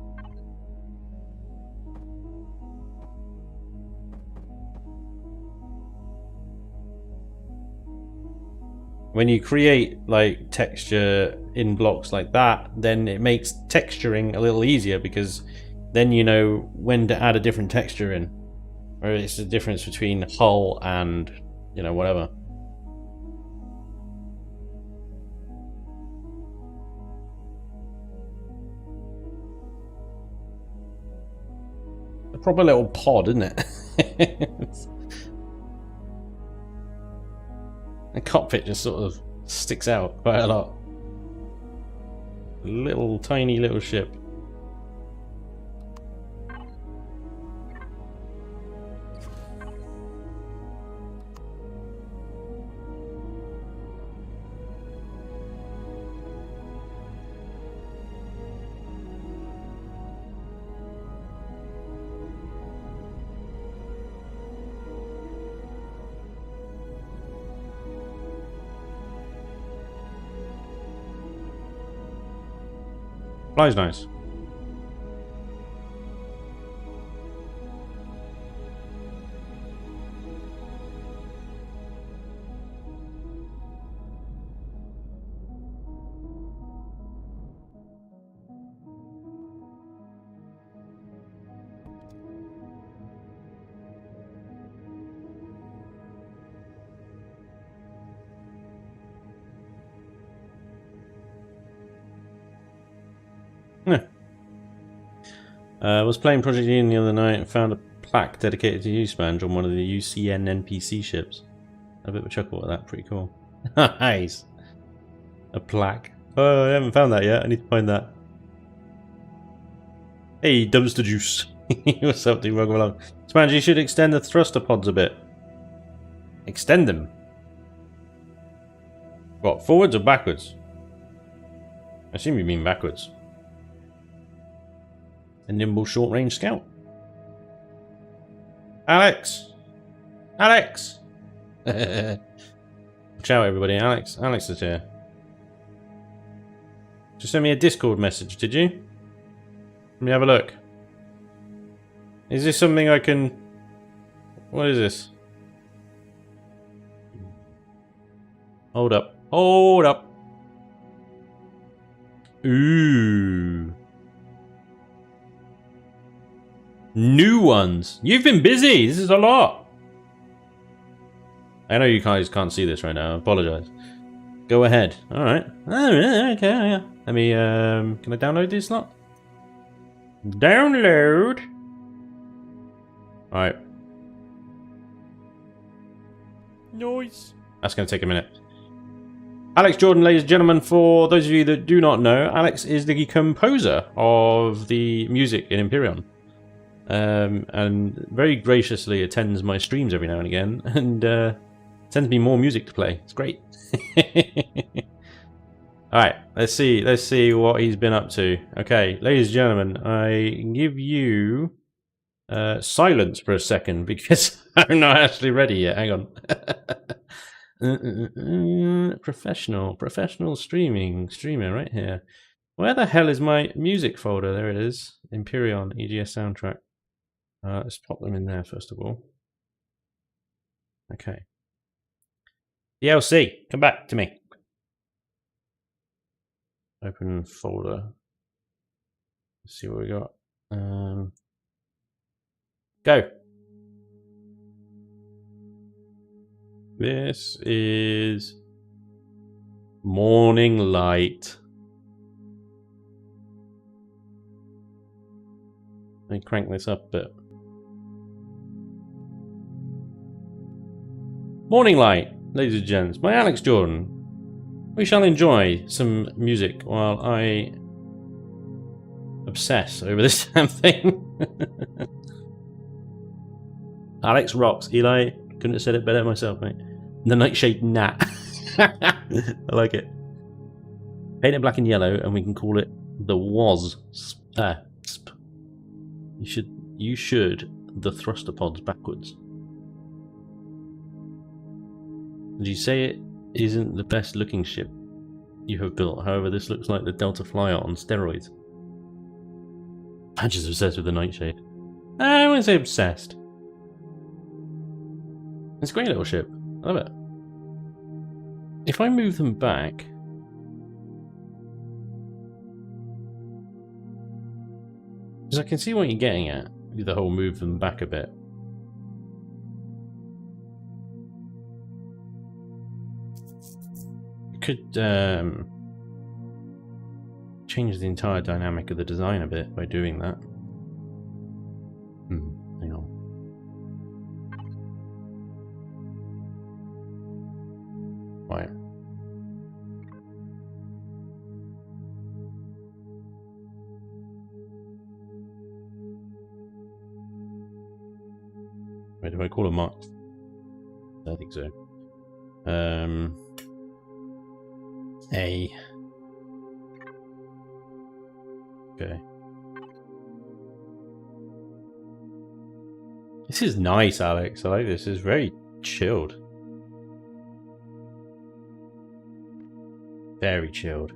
When you create like texture in blocks like that, then it makes texturing a little easier because then you know when to add a different texture in. Or it's the difference between hull and, you know, whatever. A proper little pod, isn't it? The cockpit just sort of sticks out quite a lot. Little tiny little ship. Flies nice. Was playing Project Ian the other night and found a plaque dedicated to you, Spanj, on one of the UCN NPC ships. Had a bit of a chuckle at that, pretty cool. Nice. A plaque. Oh, I haven't found that yet. I need to find that. Hey, dumpster juice. What's up, dude? Welcome along. Spanj, you should extend the thruster pods a bit. Extend them? What, forwards or backwards? I assume you mean backwards. A nimble short-range scout. Alex! Alex! Ciao, everybody. Alex is here. Just send me a Discord message, did you? Let me have a look. Is this something I can... What is this? Hold up. Hold up. Ooh. New ones. You've been busy. This is a lot. I know you guys can't see this right now. I apologize. Go ahead. All right. Okay. Yeah. Let me. Can I download this lot? Download. All right. Nice. That's going to take a minute. Alex Jordan, ladies and gentlemen, for those of you that do not know, Alex is the composer of the music in Empyrean. And very graciously attends my streams every now and again, and sends me more music to play. It's great. Alright, let's see what he's been up to. Okay, ladies and gentlemen, I give you silence for a second because I'm not actually ready yet. Hang on. Professional streamer right here. Where the hell is my music folder? There it is. Empyrean EGS soundtrack. Let's pop them in there first of all. Okay. DLC, come back to me. Open folder. Let's see what we got. Go. This is Morning Light. Let me crank this up a bit. Morning Light, ladies and gents, by Alex Jordan. We shall enjoy some music while I obsess over this damn thing. Alex rocks. Eli, couldn't have said it better myself, mate. The Nightshade Nat. I like it. Paint it black and yellow, and we can call it the Wasp. You should the thruster pods backwards. Did you say it isn't the best looking ship you have built? However, this looks like the Delta Flyer on steroids. I'm just obsessed with the Nightshade. I wouldn't say obsessed. It's a great little ship. I love it. If I move them back... because I can see what you're getting at with the whole move them back a bit. You could change the entire dynamic of the design a bit by doing that. Hang on. Right. Wait, do I call a mark? I think so. A. Okay. This is nice, Alex. I like this. It's very chilled. Very chilled.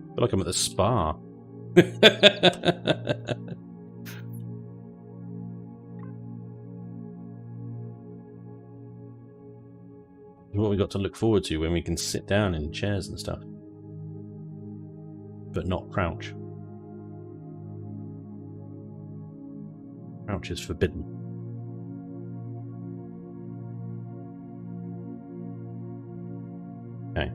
I feel like I'm at the spa. What we got to look forward to when we can sit down in chairs and stuff, but not crouch. Crouch is forbidden. Okay.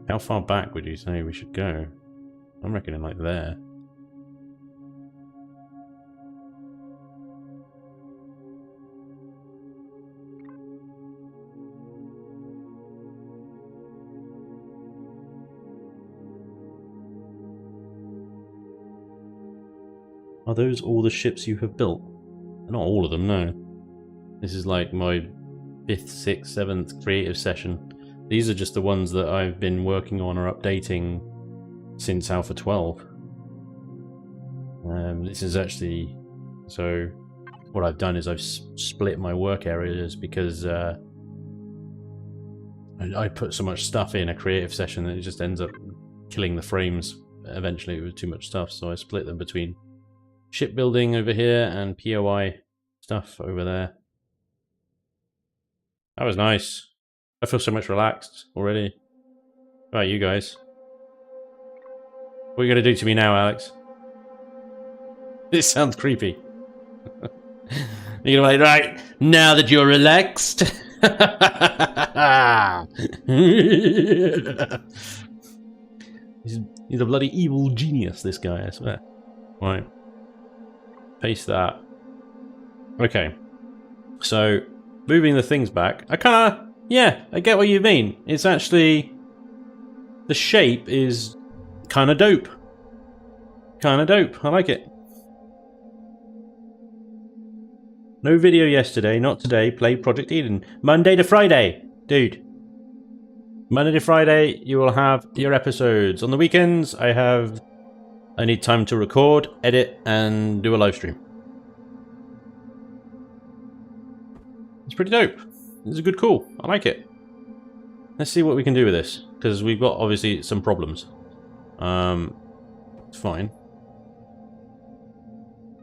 How far back would you say we should go? I'm reckoning like there. Are those all the ships you have built? Not all of them, no. This is like my 5th, 6th, 7th creative session. These are just the ones that I've been working on or updating since Alpha 12. This is actually... so what I've done is I've split my work areas because I put so much stuff in a creative session that it just ends up killing the frames eventually with too much stuff, so I split them between shipbuilding over here and POI stuff over there. That was nice. I feel so much relaxed already. How about you guys? What are you going to do to me now, Alex? This sounds creepy. You're going to be like, right, now that you're relaxed. He's a bloody evil genius, this guy, I swear. Right. Paste that. Okay. So, moving the things back. I kind of... yeah, I get what you mean. It's actually... the shape is kind of dope. Kind of dope. I like it. No video yesterday, not today. Play Project Eden. Monday to Friday. Dude. Monday to Friday, you will have your episodes. On the weekends, I need time to record, edit, and do a live stream. It's pretty dope. It's a good call. I like it. Let's see what we can do with this, because we've got obviously some problems. It's fine.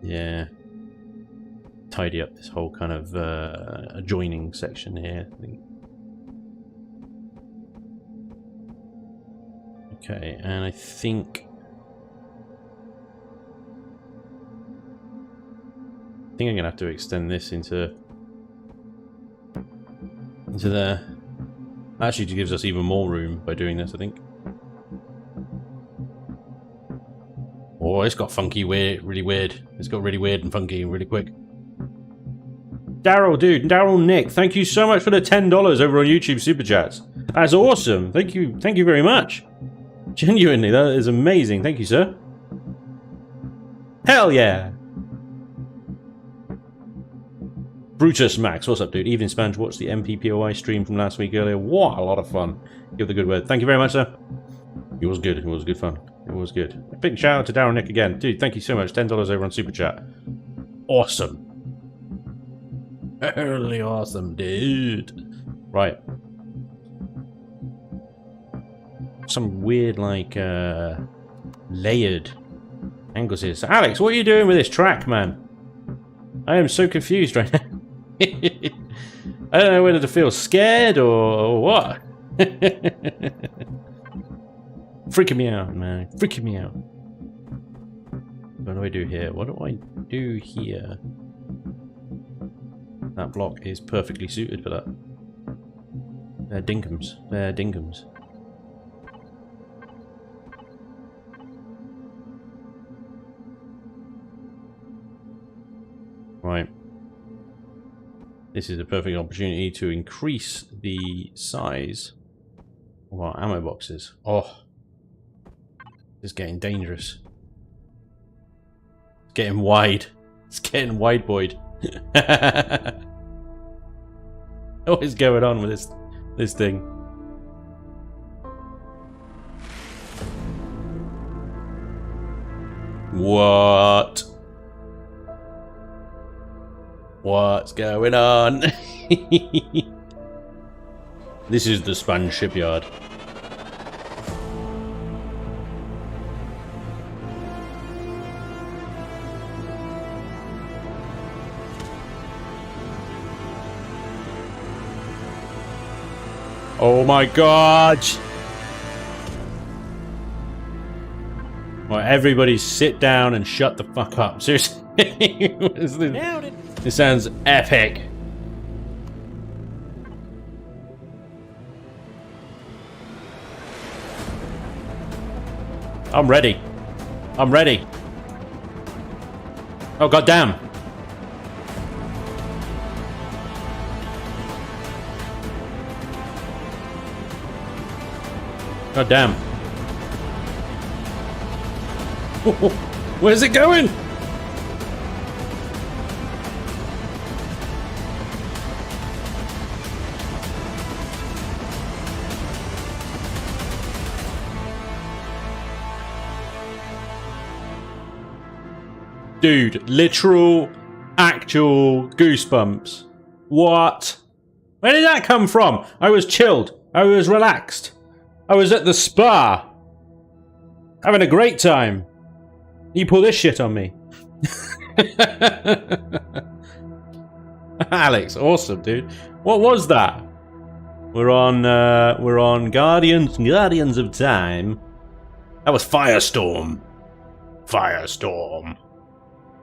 Yeah. Tidy up this whole kind of adjoining section here, I think. Okay, and I think I'm gonna have to extend this into there. Actually, it gives us even more room by doing this, I think. Oh, it's got funky, weird, really weird. It's got really weird and funky and really quick. Daryl, dude, Daryl Nick, thank you so much for the $10 over on YouTube Super Chats. That's awesome. Thank you very much. Genuinely, that is amazing. Thank you, sir. Hell yeah. Brutus Max, what's up, dude? Evening Spanj, watched the MPPOI stream from last week earlier. What a lot of fun. Give the good word. Thank you very much, sir. It was good. It was good fun. It was good. A big shout out to Daryl Nick again. Dude, thank you so much. $10 over on Super Chat. Awesome. Early awesome, dude. Right. Some weird, like, layered angles here. So, Alex, what are you doing with this track, man? I am so confused right now. I don't know whether to feel scared or what. Freaking me out, man. Freaking me out. What do I do here? What do I do here? That block is perfectly suited for that. They're dinkums. They're dinkums. Right. This is a perfect opportunity to increase the size of our ammo boxes. Oh. It's getting dangerous. It's getting wide. It's getting wide, boyd. What is going on with this thing? What? What's going on? This is the Spanj shipyard. Oh my god! Right, everybody sit down and shut the fuck up. Seriously. What is this? This sounds epic. I'm ready. I'm ready. Oh god damn. God damn. Where's it going? Dude, literal, actual goosebumps. What? Where did that come from? I was chilled. I was relaxed. I was at the spa. Having a great time. You pull this shit on me. Alex, awesome, dude. What was that? We're on Guardians of Time. That was Firestorm. Firestorm.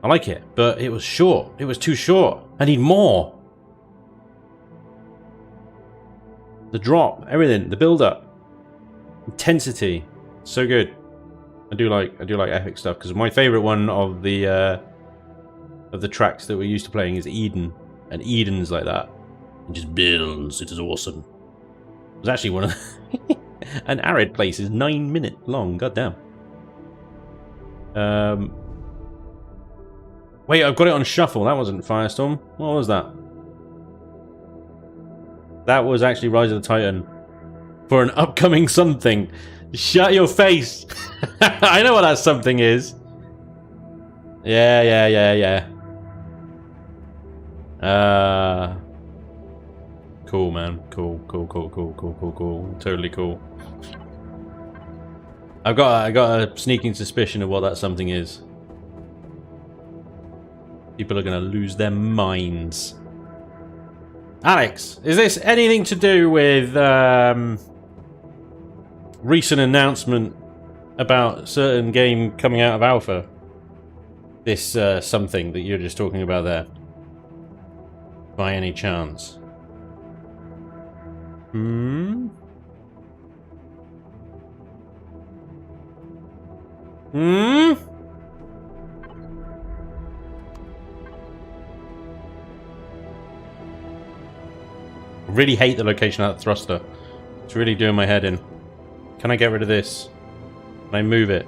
I like it, but it was short. It was too short. I need more. The drop, everything, the build-up, intensity, so good. I do like epic stuff because my favorite one of the tracks that we're used to playing is Eden, and Eden's like that. It just builds. It is awesome. It was actually one of the an arid place is 9 minutes long. Goddamn. Wait, I've got it on shuffle. That wasn't Firestorm. What was that? That was actually Rise of the Titan for an upcoming something. Shut your face. I know what that something is. Yeah. Cool, man. Cool, cool, cool, cool, cool, cool, cool. Totally cool. I got a sneaking suspicion of what that something is. People are gonna lose their minds. Alex, is this anything to do with recent announcement about certain game coming out of alpha? This something that you're just talking about there, by any chance? Hmm? Hmm? I really hate the location of that thruster. It's really doing my head in. Can I get rid of this? Can I move it?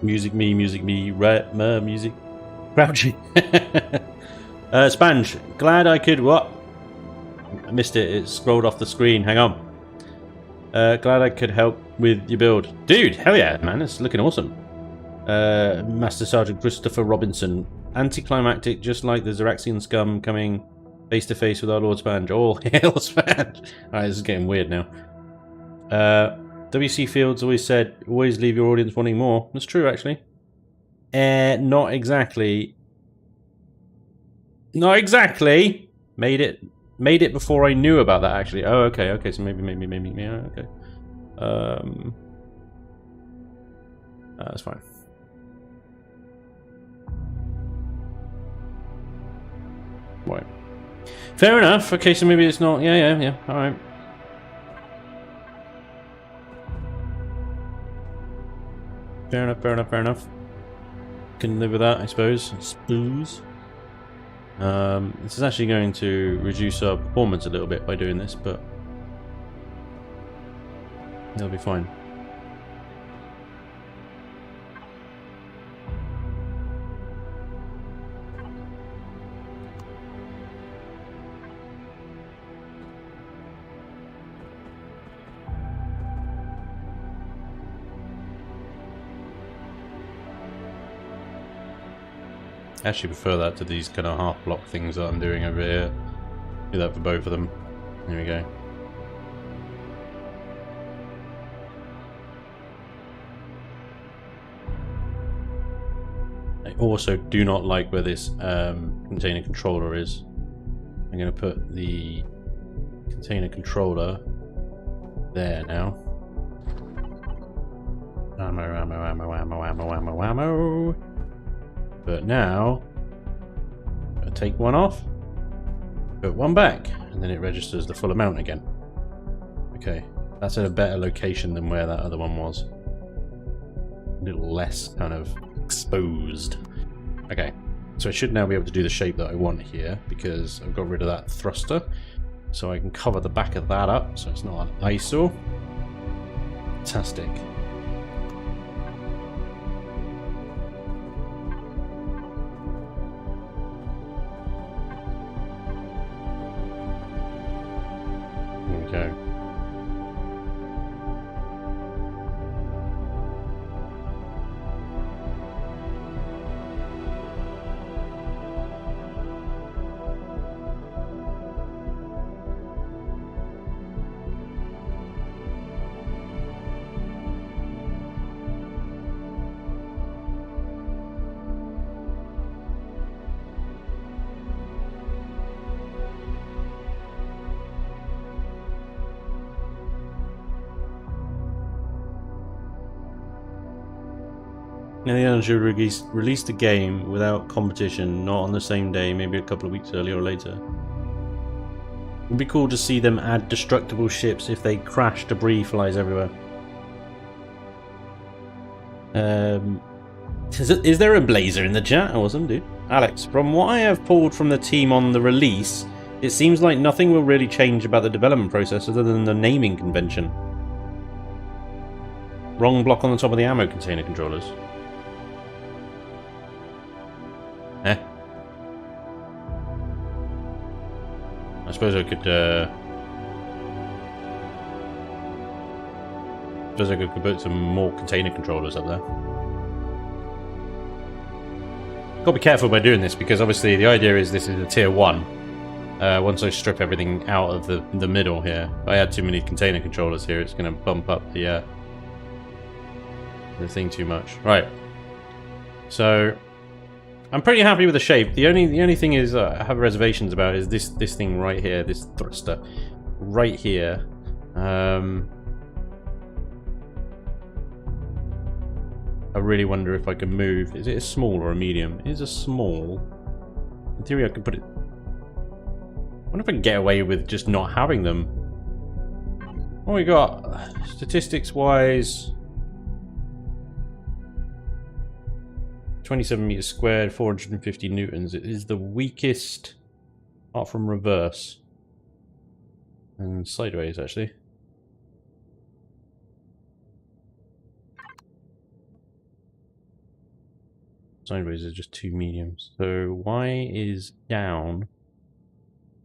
Music me, right, music. Crouchy. Spanj, glad I could, what? I missed it, it scrolled off the screen, hang on. Glad I could help with your build. Dude, hell yeah, man, it's looking awesome. Master Sergeant Christopher Robinson. Anticlimactic, just like the Xeraxian scum coming face to face with our Lord Spanj. All hail Spanj. Alright, this is getting weird now. WC Fields always said, always leave your audience wanting more. That's true, actually. Not exactly. Not exactly. Made it before I knew about that, actually. Oh, okay, okay. So maybe, yeah, okay. That's fine. Right. Fair enough. Okay, so maybe it's not. Yeah. All right. Fair enough. Can live with that, I suppose. This is actually going to reduce our performance a little bit by doing this, but it'll be fine. I actually prefer that to these kind of half block things that I'm doing over here. Do that for both of them. There we go. I also do not like where this container controller is. I'm going to put the container controller there now. Ammo. But now, I'll take one off, put one back, and then it registers the full amount again. Okay, that's at a better location than where that other one was. A little less kind of exposed. Okay, so I should now be able to do the shape that I want here, because I've got rid of that thruster. So I can cover the back of that up, so it's not an eyesore. Fantastic. Okay. Nvidia should release the game without competition, not on the same day, maybe a couple of weeks earlier or later. It would be cool to see them add destructible ships if they crash, debris flies everywhere. Is there a blazer in the chat? Awesome, dude. Alex, from what I have pulled from the team on the release, it seems like nothing will really change about the development process other than the naming convention. Wrong block on the top of the ammo container controllers. Eh. I suppose I could Suppose I could put some more container controllers up there. Got to be careful by doing this because obviously the idea is this is a tier 1. Once I strip everything out of the middle here, if I add too many container controllers here, it's going to bump up the thing too much. Right. So I'm pretty happy with the shape. The only thing is I have reservations about is this thing right here, this thruster right here. I really wonder if I can move. Is it a small or a medium? It is a small. In theory, I could put it. I wonder if I can get away with just not having them. What we got? Statistics-wise, 27 meters squared, 450 newtons. It is the weakest, apart from reverse and sideways, actually. Sideways is just 2 mediums. So Y is down.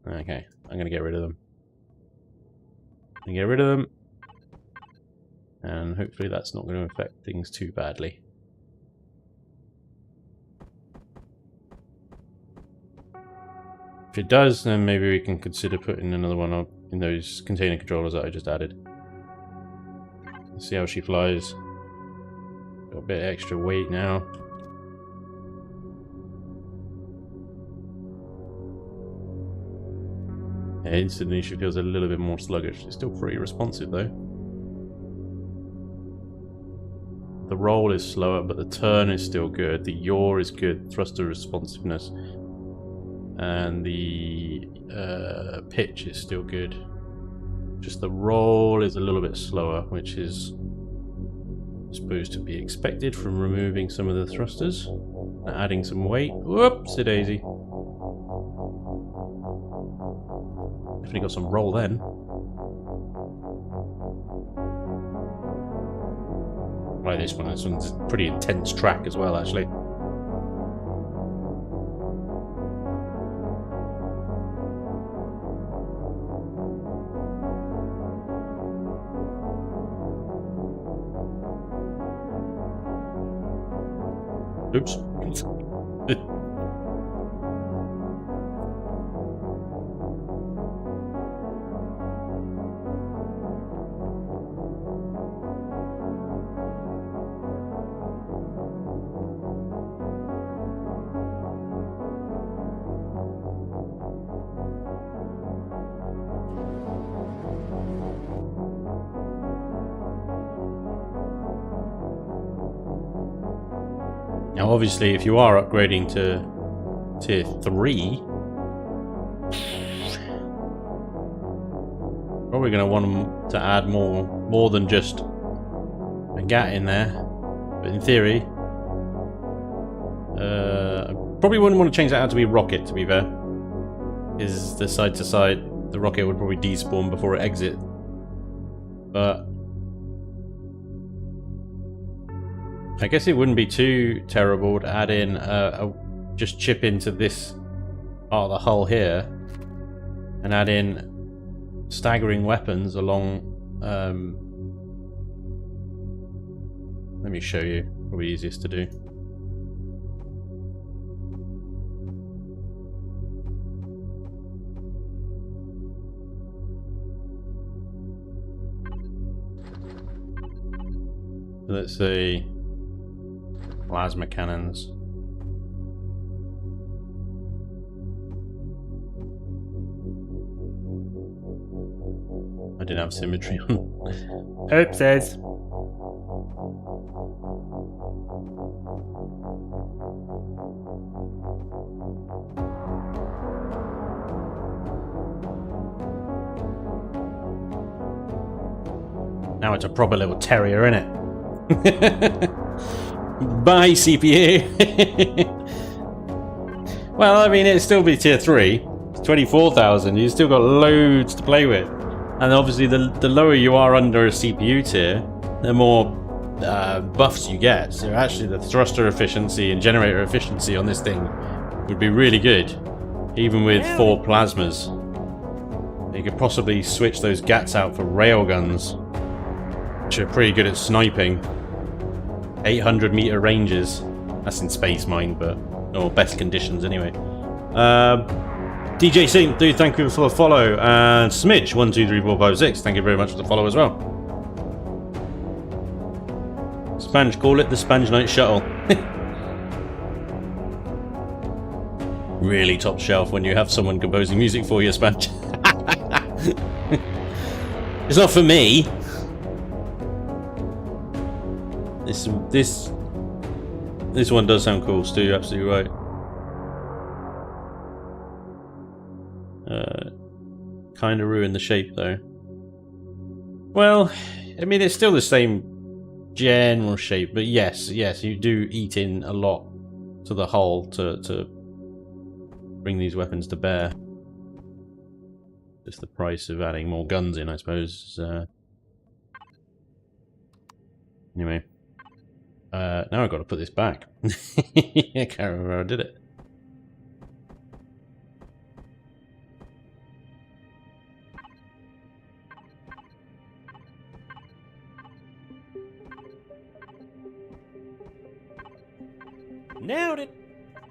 Okay, I'm going to get rid of them. Get rid of them. And hopefully that's not going to affect things too badly. If it does, then maybe we can consider putting another one up in those container controllers that I just added. Let's see how she flies. Got a bit of extra weight now. Yeah, instantly she feels a little bit more sluggish. She's still pretty responsive though. The roll is slower, but the turn is still good. The yaw is good. Thruster responsiveness. And the pitch is still good. Just the roll is a little bit slower, which is supposed to be expected from removing some of the thrusters and adding some weight. Whoopsie daisy. Definitely got some roll then. Like this one. This one's a pretty intense track as well, actually. Oops. Now, obviously, if you are upgrading to tier 3, probably going to want them to add more than just a GAT in there. But in theory, I probably wouldn't want to change that out to be rocket, to be fair. Is the side to side, the rocket would probably despawn before it exit. But I guess it wouldn't be too terrible to add in just chip into this part of the hull here and add in staggering weapons along. Let me show you. Probably easiest to do. Let's say plasma cannons. I didn't have symmetry on. Oopsies. Now it's a proper little terrier, innit? Bye, CPU. Well, I mean, it'd still be tier 3. It's 24,000. You've still got loads to play with. And obviously, the lower you are under a CPU tier, the more buffs you get. So actually, the thruster efficiency and generator efficiency on this thing would be really good. Even with 4 plasmas. You could possibly switch those GATs out for railguns. Which are pretty good at sniping. 800-meter ranges. That's in space, mind, but... or best conditions, anyway. DJ Saint, dude, thank you for the follow. And Smidge, 123456, thank you very much for the follow as well. Spanj, call it the Spanj Night Shuttle. Really top shelf when you have someone composing music for you, Spanj. It's not for me. This one does sound cool, Stu, you're absolutely right. Kind of ruined the shape though. Well, I mean it's still the same general shape, but yes, you do eat in a lot to the hull to bring these weapons to bear. Just the price of adding more guns in, I suppose. Anyway. Now I've got to put this back. I can't remember how I did it. Nailed it!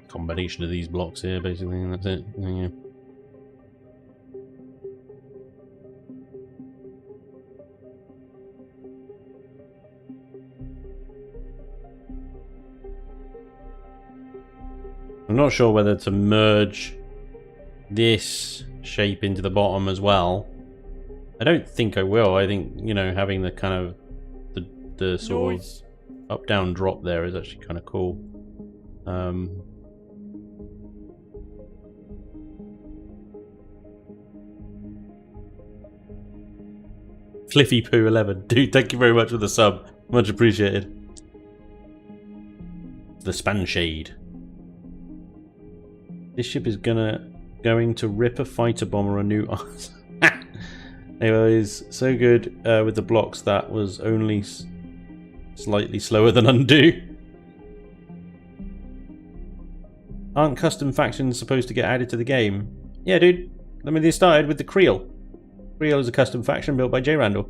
Combination of these blocks here, basically, and that's it. Yeah. I'm not sure whether to merge this shape into the bottom as well. I don't think I will. I think, you know, having the kind of the sort of up down drop there is actually kind of cool. Fliffy Poo 11, dude, thank you very much for the sub, much appreciated. The Spanshade. This ship is going to rip a fighter bomber a new arse. Anyways, so good with the blocks that was only slightly slower than undo. Aren't custom factions supposed to get added to the game? Yeah, dude. I mean, they started with the Creel. Creel is a custom faction built by J. Randall.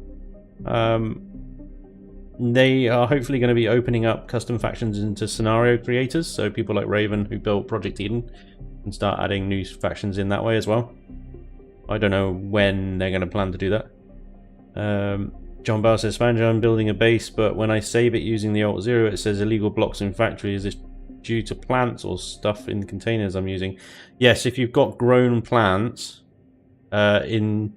They are hopefully going to be opening up custom factions into scenario creators, so people like Raven, who built Project Eden, can start adding new factions in that way as well. I don't know when they're going to plan to do that. John Bell says, Spanj, I'm building a base, but when I save it using the Alt-0, it says illegal blocks in factory. Is this due to plants or stuff in containers I'm using? Yes, if you've got grown plants, in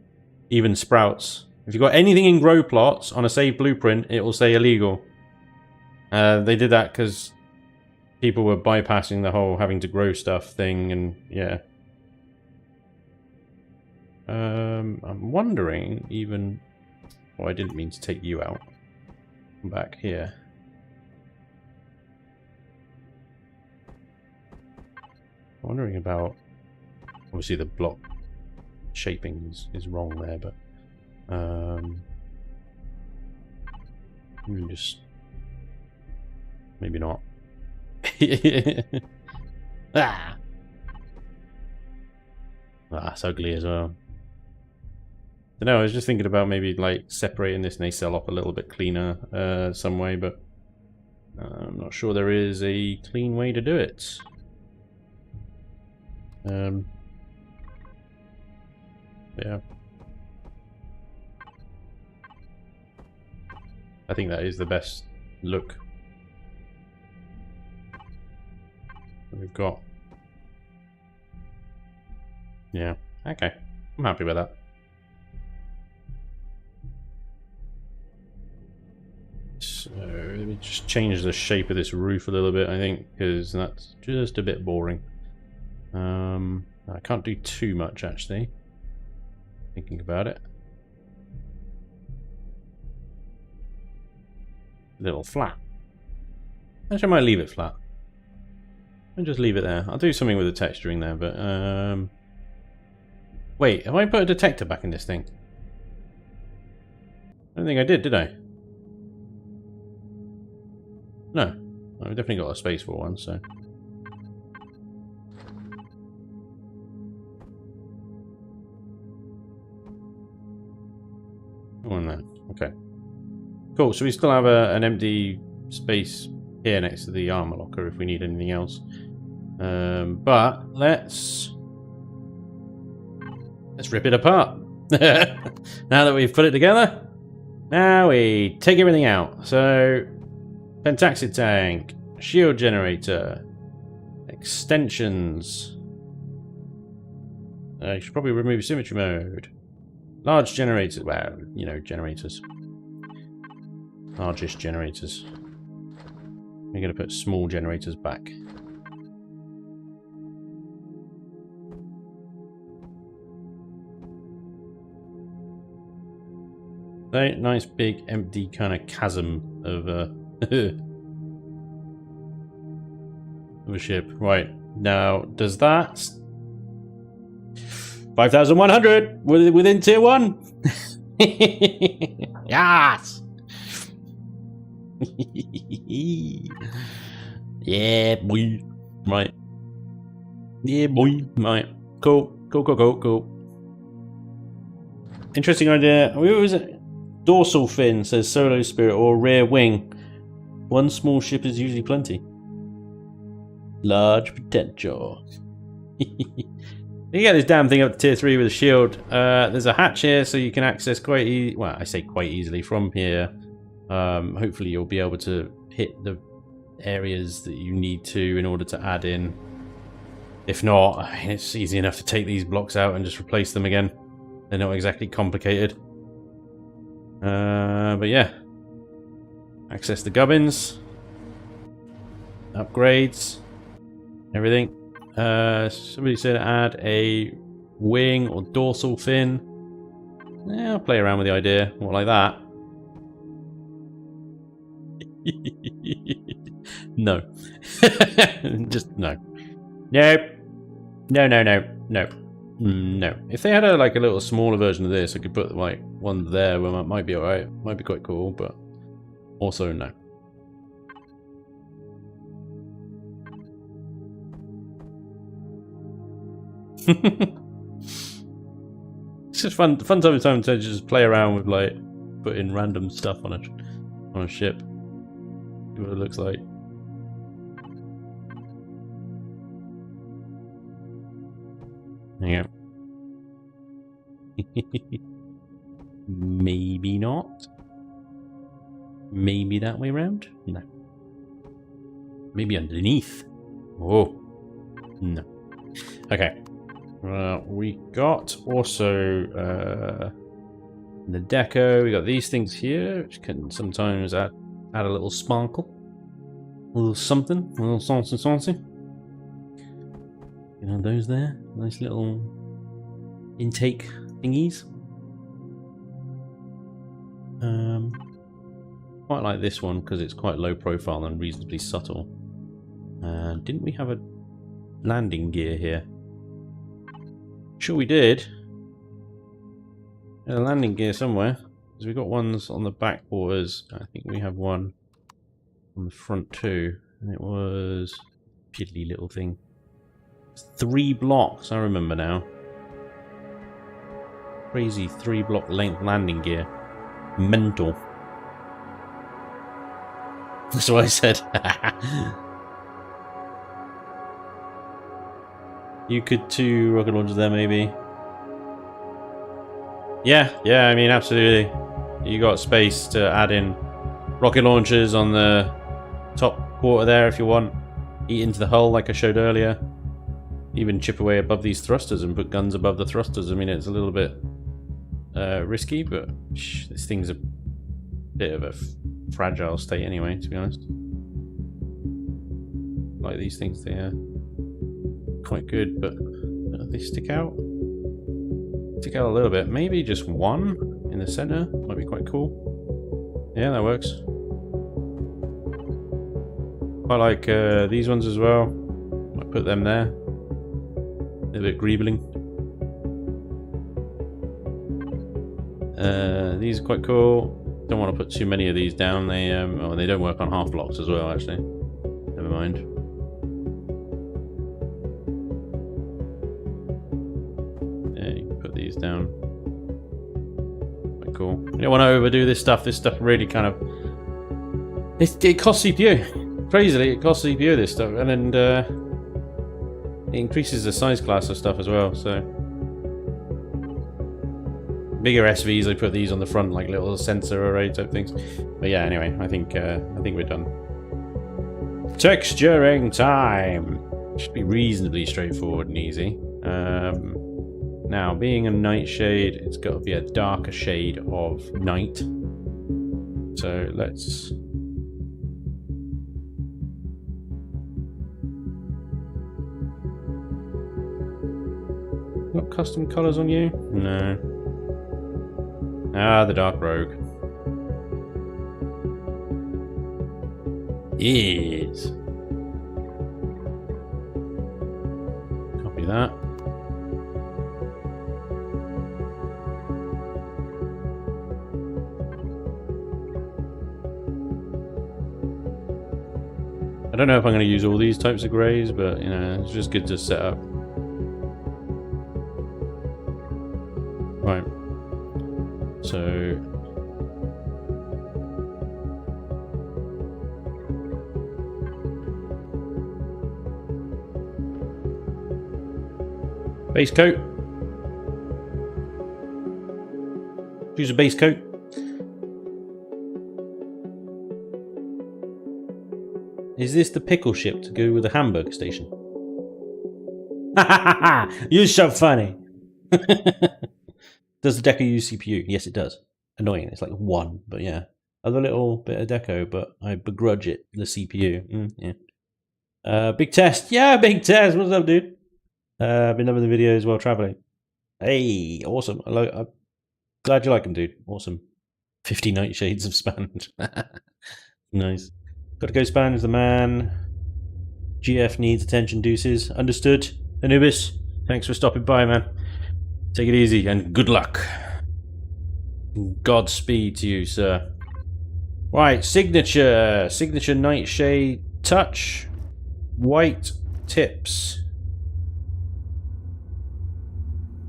even sprouts, if you've got anything in grow plots on a saved blueprint, it will say illegal. They did that because people were bypassing the whole having to grow stuff thing, and yeah. I'm wondering even... Oh, I didn't mean to take you out. Come back here. I'm wondering about... Obviously the block shaping is wrong there, but... just... Maybe not. Ah! That's ugly as well. I don't know, I was just thinking about maybe like separating this nacelle up a little bit cleaner some way, but I'm not sure there is a clean way to do it. Yeah. I think that is the best look that we've got. Yeah, okay. I'm happy with that. So, let me just change the shape of this roof a little bit, I think, because that's just a bit boring. I can't do too much, actually. Thinking about it. A little flat. Actually, I might leave it flat. I'll just leave it there. I'll do something with the texturing there, but... Wait, have I put a detector back in this thing? I don't think I did I? No. I've definitely got a space for one, so... Go on there. Okay. Cool, so we still have an empty space here next to the armor locker if we need anything else. But let's rip it apart. Now that we've put it together, now we take everything out. So, pentaxid tank, shield generator, extensions. You should probably remove symmetry mode. Large generators, well, you know, generators. Largest generators. We're going to put small generators back. Right, nice big empty kind of chasm of of a ship. Right, now does that 5,100 within tier 1? Yes. Yeah, boy. Right. Yeah, boy. Right. Cool. Cool. Interesting idea. What was it? Dorsal fin, says Solo Spirit, or rear wing. One small ship is usually plenty. Large potential. You get this damn thing up to tier 3 with a shield. There's a hatch here, so you can access quite well, I say quite easily from here. Hopefully you'll be able to hit the areas that you need to in order to add in. If not, I mean, it's easy enough to take these blocks out and just replace them again. They're not exactly complicated. But yeah. Access the gubbins. Upgrades. Everything. Somebody said add a wing or dorsal fin. Yeah, I'll play around with the idea. More like that. No. Just no. Nope. No. No. If they had a like a little smaller version of this, I could put like one there where it might be alright. Might be quite cool, but also no. It's just fun time to just play around with like putting random stuff on a ship. See what it looks like. Yeah. Maybe not. Maybe that way around? No. Maybe underneath. Oh. No. Okay. We got also the deco. We got these things here, which can sometimes add a little sparkle. A little something. A little saucy. You know those there? Nice little intake thingies. Quite like this one because it's quite low profile and reasonably subtle. Didn't we have a landing gear here? Sure we did. A landing gear somewhere. Because we got ones on the back quarters. I think we have one on the front too. And it was a piddly little thing. 3 blocks, I remember now. Crazy 3-block length landing gear. Mental. That's what I said. You could 2 rocket launchers there, maybe. Yeah, I mean, absolutely. You got space to add in rocket launchers on the top quarter there if you want. Eat into the hull like I showed earlier. Even chip away above these thrusters and put guns above the thrusters. I mean, it's a little bit risky, but this thing's a bit of a fragile state anyway, to be honest. Like these things, they are quite good, but they stick out. Stick out a little bit. Maybe just one in the center might be quite cool. Yeah, that works. I like these ones as well. Might put them there. A little bit greebling. These are quite cool. Don't want to put too many of these down. They they don't work on half blocks as well, actually. Never mind. Yeah, you can put these down. Quite cool. You don't want to overdo this stuff. This stuff really kind of... It costs CPU. Crazily, it costs CPU, this stuff. And then it increases the size class of stuff as well, so... Bigger SVs, I put these on the front, like little sensor array type things. But yeah, anyway, I think we're done. Texturing time! Should be reasonably straightforward and easy. Now, being a Nightshade, it's got to be a darker shade of night. So let's... Got custom colours on you? No. Ah, the Dark Rogue. Yes. Copy that. I don't know if I'm going to use all these types of greys, but, you know, it's just good to set up. Right. So... Base coat. Choose a base coat. Is this the pickle ship to go with the hamburger station? Ha ha ha! You're so funny! Does the deco use CPU? Yes, it does. Annoying, it's like 1, but yeah. Other little bit of deco, but I begrudge it, the CPU. Yeah. Big test. Yeah, big test. What's up, dude? I've been loving the videos while traveling. Hey, awesome. I'm glad you like them, dude. Awesome. 50 Nightshades of Spanj. Nice. Gotta go, Spanj, the man. GF needs attention, deuces. Understood. Anubis, thanks for stopping by, man. Take it easy and good luck. Godspeed to you, sir. Right, signature. Signature Nightshade touch. White tips.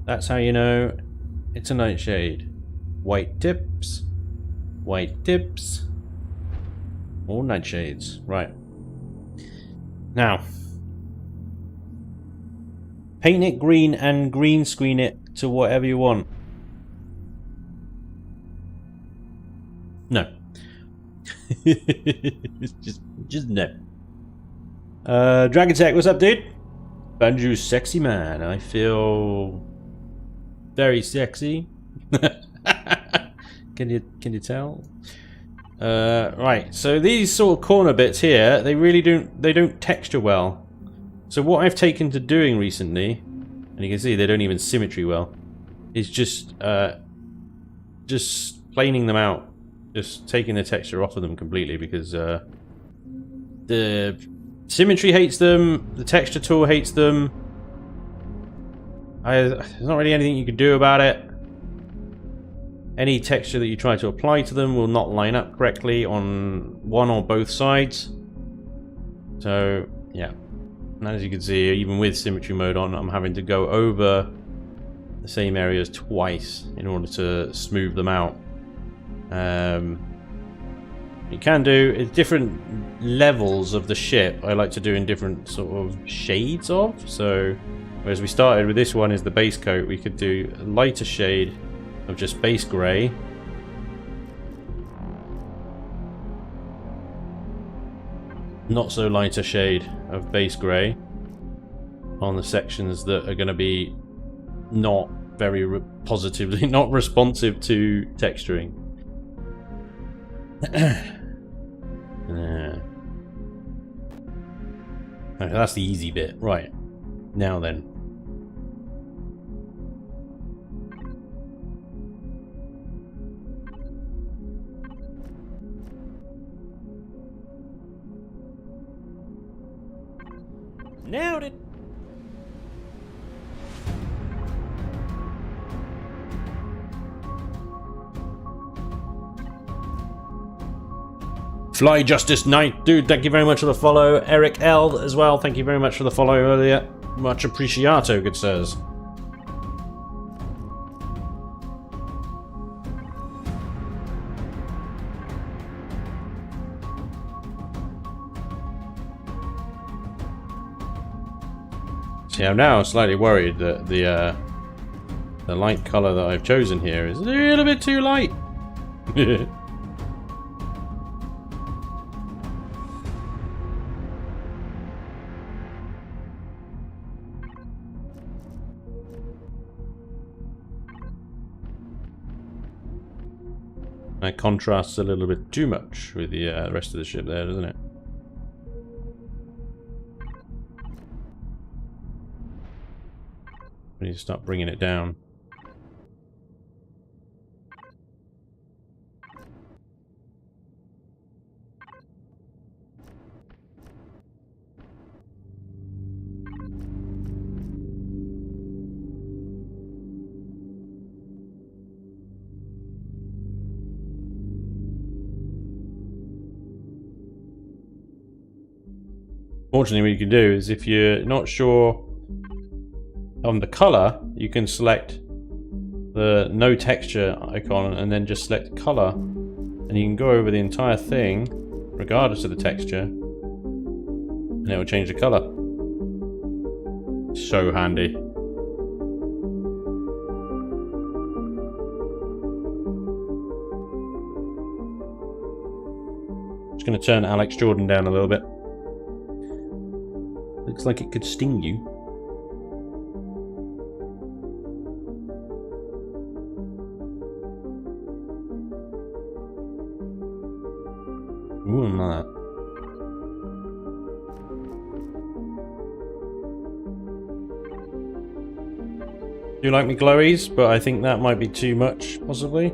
That's how you know it's a Nightshade. White tips. White tips. All Nightshades. Right. Now. Paint it green and green screen it to whatever you want. No. just no. Dragon Tech, what's up, dude? Banju's sexy man. I feel very sexy. Can you tell? Right. So these sort of corner bits here, they really don't texture well. So what I've taken to doing recently, and you can see they don't even symmetry well, is just planing them out. Just taking the texture off of them completely, because the symmetry hates them, the texture tool hates them. There's not really anything you can do about it. Any texture that you try to apply to them will not line up correctly on one or both sides. So, yeah. And as you can see, even with symmetry mode on, I'm having to go over the same areas twice in order to smooth them out. You can do different levels of the ship. I like to do in different sort of shades of. So, whereas we started with this one is the base coat, we could do a lighter shade of just base grey. Not so lighter shade of base grey on the sections that are going to be not very positively, not responsive to texturing. Okay, that's the easy bit. Right. Now then. Nailed it! Fly Justice Knight, dude, thank you very much for the follow. Eric L as well, thank you very much for the follow earlier. Much appreciato, good sirs. Yeah, I'm now slightly worried that the light color that I've chosen here is a little bit too light. That contrasts a little bit too much with the rest of the ship there, doesn't it? We need to start bringing it down. Fortunately, what you can do is, if you're not sure on the color, you can select the no texture icon and then just select color, and you can go over the entire thing regardless of the texture and it will change the color. So handy. Just going to turn Alex Jordan down a little bit. Looks like it could sting you. Ooh, that. Do you like me glowies? But I think that might be too much, possibly.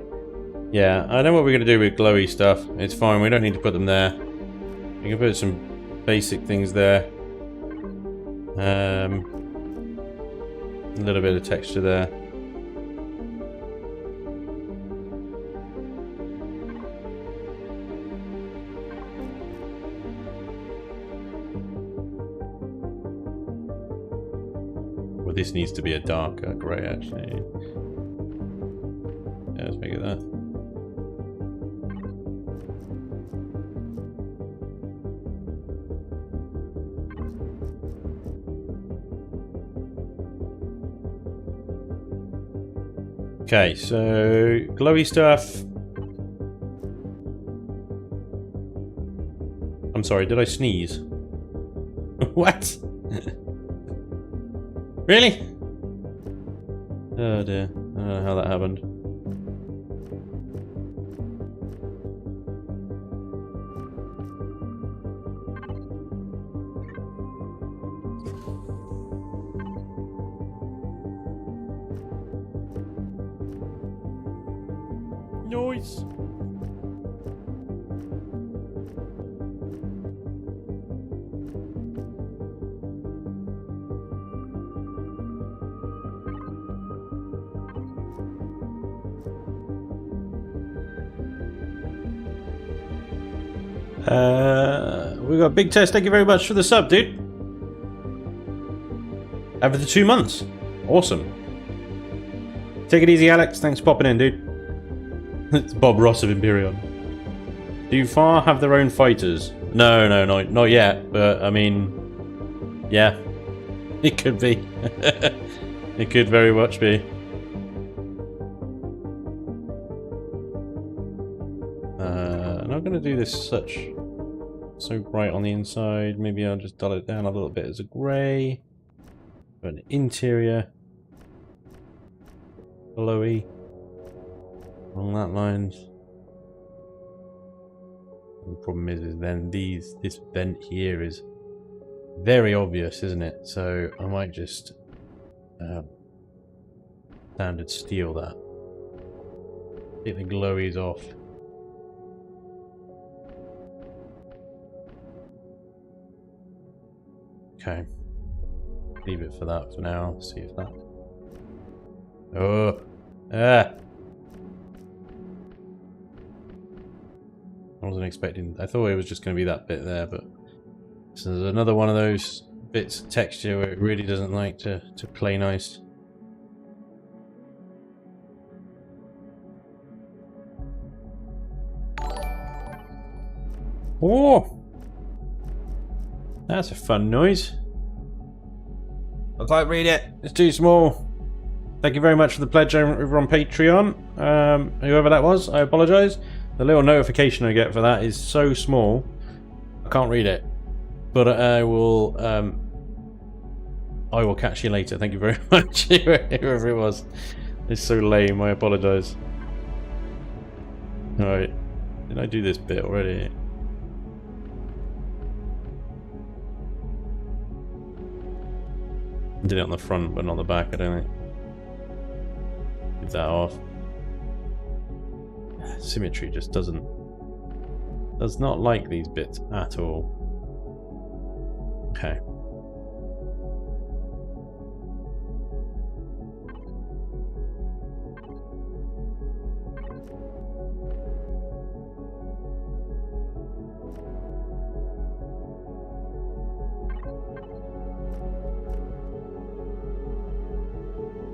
Yeah, I know what we're going to do with glowy stuff. It's fine, we don't need to put them there. We can put some basic things there. A little bit of texture there. Well, this needs to be a darker grey, actually. Yeah, let's make it that. Okay, so glowy stuff. I'm sorry, did I sneeze? What? Really? Oh dear, I don't know how that happened. Noise. We got Big Test. Thank you very much for the sub, dude. And for the 2 months. Awesome. Take it easy, Alex. Thanks for popping in, dude. It's Bob Ross of Imperion. Do FAR have their own fighters? No, not yet. But I mean, yeah, it could be. It could very much be. I'm not going to do this so bright on the inside. Maybe I'll just dull it down a little bit as a grey. But an interior glowy along that lines. The problem is then this vent here is very obvious, isn't it? So I might just standard steel that. Take the glowies off. Okay. Leave it for that for now. See if that. Oh. Ah. I wasn't expecting. I thought it was just going to be that bit there, but this is another one of those bits of texture where it really doesn't like to play nice. Oh, that's a fun noise. I can't read it. It's too small. Thank you very much for the pledge over on Patreon. Whoever that was, I apologise. The little notification I get for that is so small, I can't read it. But I will catch you later. Thank you very much, whoever it was. It's so lame, I apologise. Alright. Did I do this bit already? I did it on the front, but not the back, I don't think. Leave that off. Symmetry just does not like these bits at all. Okay.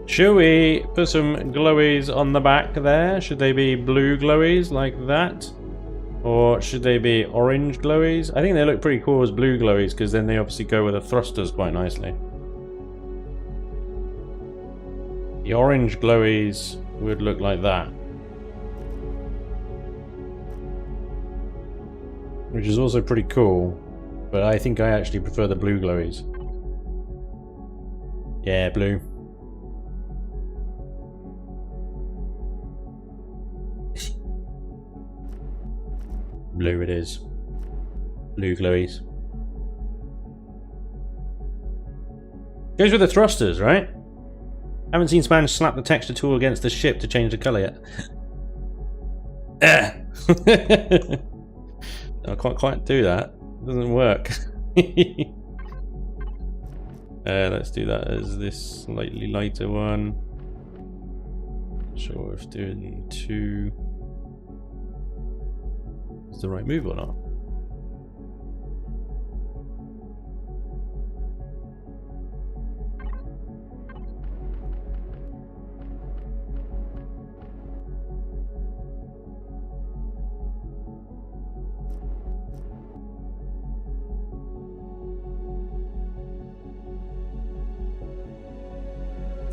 Should we put some glowies on the back there? Should they be blue glowies like that? Or should they be orange glowies? I think they look pretty cool as blue glowies because then they obviously go with the thrusters quite nicely. The orange glowies would look like that. Which is also pretty cool, but I think I actually prefer the blue glowies. Yeah, blue. Blue it is. Blue glowies. Goes with the thrusters, right? Haven't seen Spanj slap the texture tool against the ship to change the colour yet. I can't quite do that. It doesn't work. Let's do that as this slightly lighter one. Not sure if doing 2 is the right move or not.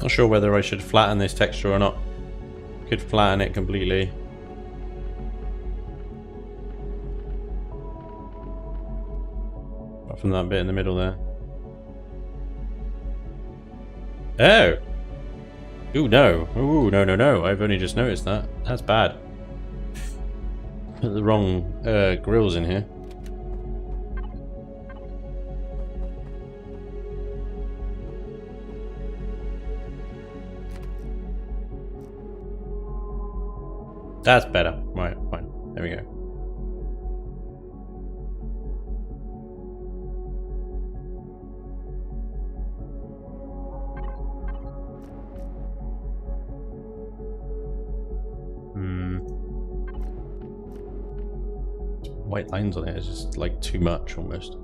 Not sure whether I should flatten this texture or not. Could flatten it completely. Apart from that bit in the middle there. Oh! Ooh, no. Ooh, no, no, no. I've only just noticed that. That's bad. Put the wrong grills in here. That's better. Right, fine. There we go. White lines on it is just like too much almost.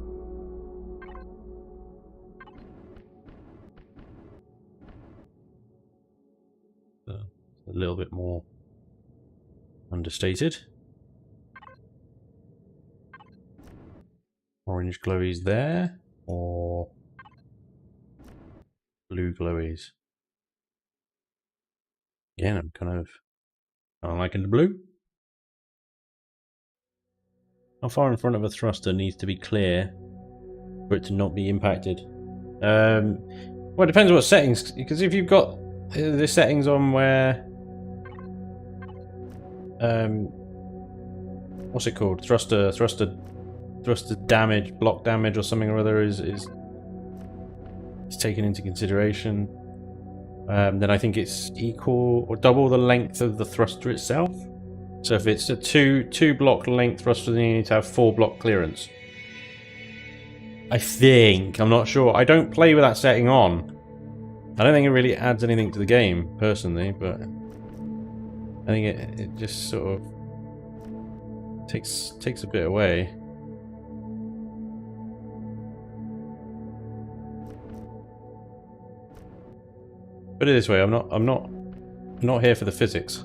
A little bit more understated. Orange glowies there, or blue glowies. Again, I'm kind of liking the blue. How far in front of a thruster needs to be clear for it to not be impacted? Well, it depends what settings, because if you've got the settings on where what's it called? Thruster damage, block damage or something or other is taken into consideration. Then I think it's equal or double the length of the thruster itself. So if it's a two block length thruster, then you need to have 4 block clearance. I think. I'm not sure. I don't play with that setting on. I don't think it really adds anything to the game, personally, but I think it just sort of takes a bit away. Put it this way, I'm not here for the physics.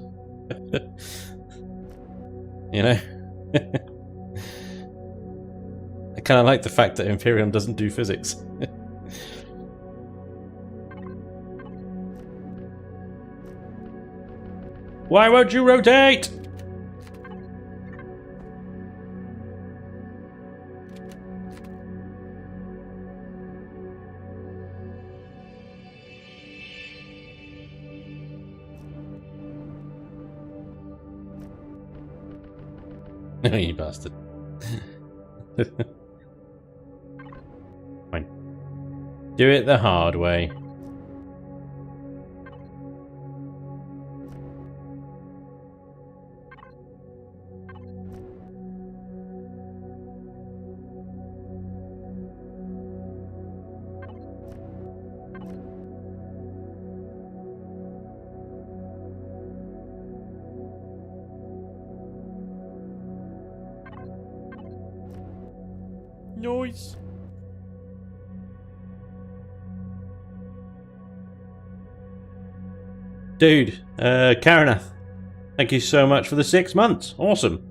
You know? I kind of like the fact that Imperium doesn't do physics. Why won't you rotate? No, you bastard. Fine. Do it the hard way. Noise. Dude, Karanath, thank you so much for the 6 months. Awesome.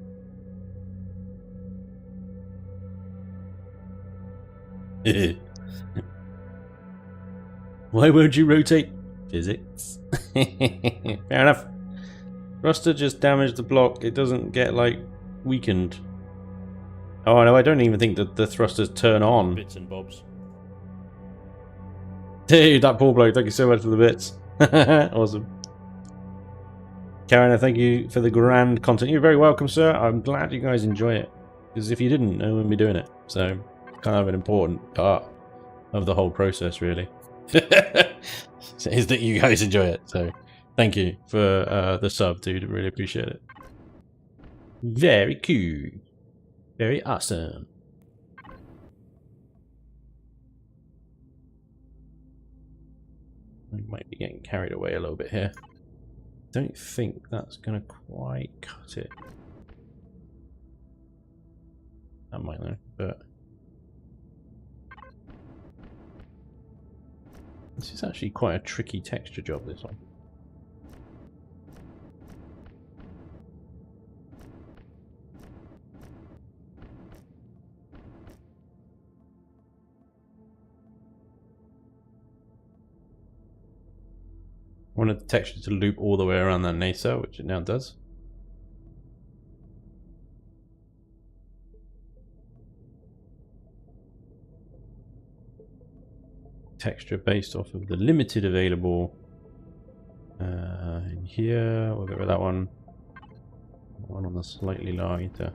Why won't you rotate? Physics. Fair enough. Thruster just damaged the block. It doesn't get, like, weakened. Oh no, I don't even think that the thrusters turn on. Bits and bobs. Dude, that poor bloke, thank you so much for the bits. Awesome. Karen, thank you for the grand content. You're very welcome, sir. I'm glad you guys enjoy it. Because if you didn't, no one would be doing it. So, kind of an important part of the whole process, really. Is that you guys enjoy it. So, thank you for the sub, dude. I really appreciate it. Very cool. Very awesome. I might be getting carried away a little bit here. Don't think that's going to quite cut it. That might though, but this is actually quite a tricky texture job, this one. I wanted the texture to loop all the way around that nacelle, which it now does. Texture based off of the limited available. In here, we'll go with that one. One on the slightly lighter.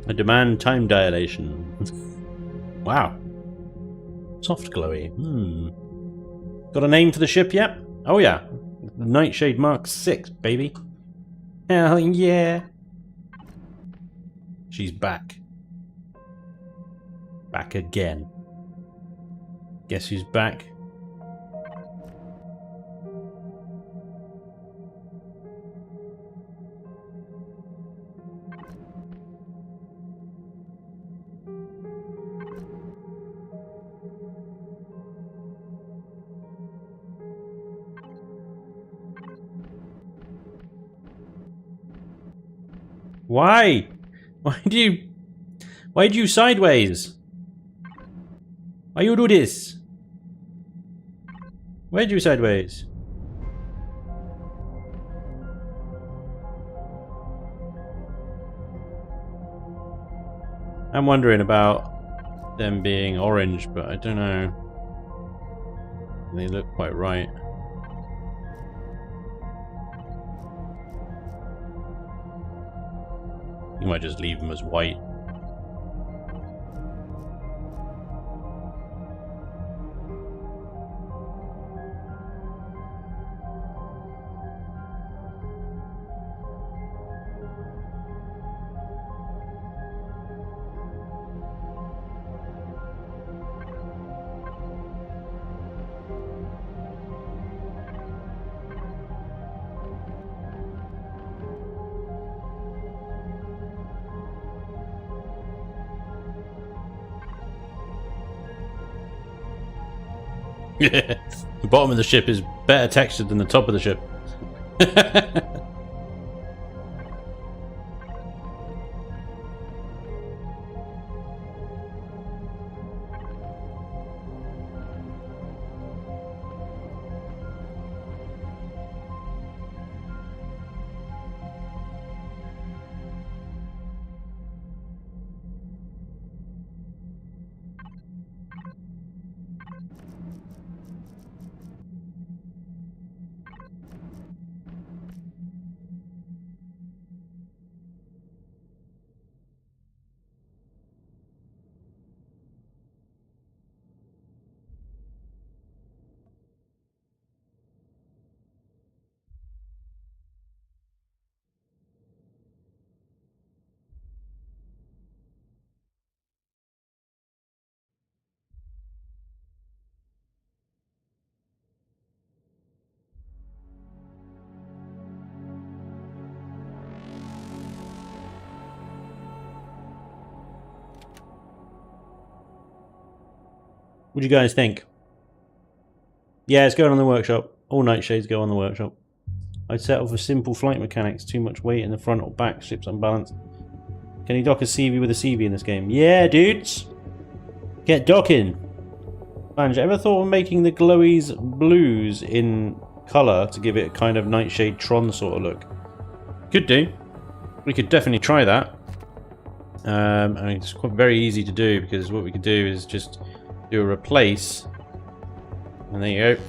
I demand time dilation. Wow. Soft glowy. Got a name for the ship yet? Oh yeah. The Nightshade Mark 6, baby. Hell yeah. She's back. Back again. Guess who's back? Why? Why do you sideways? Why you do this? Why do you sideways? I'm wondering about them being orange, but I don't know. They look quite right. You might just leave them as white. The bottom of the ship is better textured than the top of the ship. What do you guys think? Yeah, it's going on the workshop. All Nightshades go on the workshop. I'd settle for simple flight mechanics. Too much weight in the front or back. Ship's unbalanced. Can you dock a CV with a CV in this game? Yeah, dudes! Get docking! Spanj, ever thought of making the glowies blues in colour to give it a kind of Nightshade Tron sort of look? Could do. We could definitely try that. I mean, it's quite very easy to do because what we could do is just do a replace, and there you go.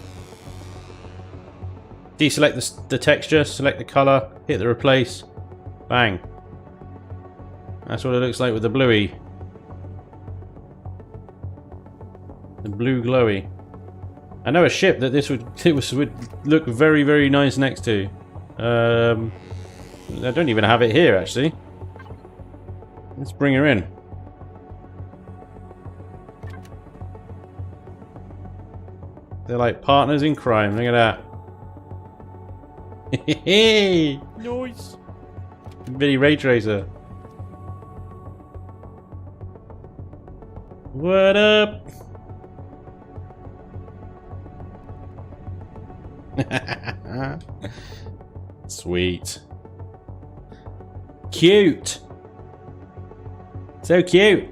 Deselect the texture, select the colour, hit the replace, bang. That's what it looks like with the bluey. The blue glowy. I know a ship that this would look very, very nice next to. I don't even have it here actually. Let's bring her in. They're like partners in crime. Look at that. Hey, nice. Nvidia Ray Tracer. What up? Sweet. Cute. So cute.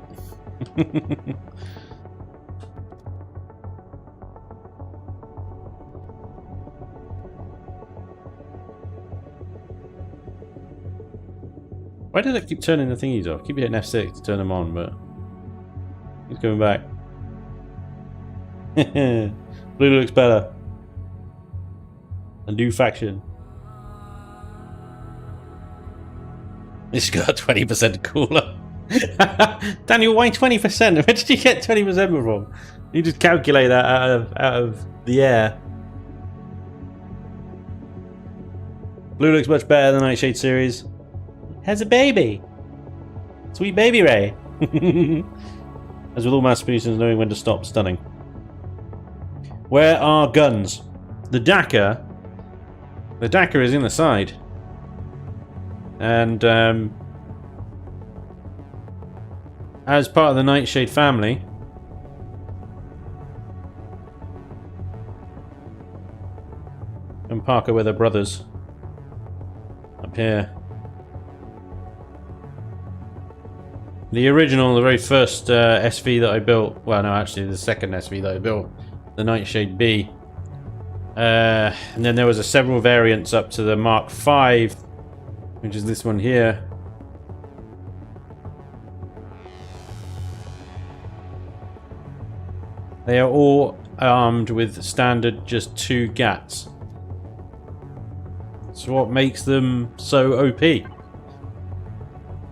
Why did it keep turning the thingies off? Keep hitting F6 to turn them on, but he's coming back. Blue looks better. A new faction. This got 20% cooler. Daniel, why 20%? Where did you get 20% from? You just calculate that out of the air. Blue looks much better than the Nightshade series. Has a baby. Sweet baby Ray. As with all mass producers, knowing when to stop stunning. Where are guns? The Dakar. The Dakar is in the side. And as part of the Nightshade family, and Parker with her brothers up here. The original, the very first SV that I built, well no, actually the second SV that I built, the Nightshade B. And then there was several variants up to the Mark V, which is this one here. They are all armed with standard just 2 GATs. That's what makes them so OP.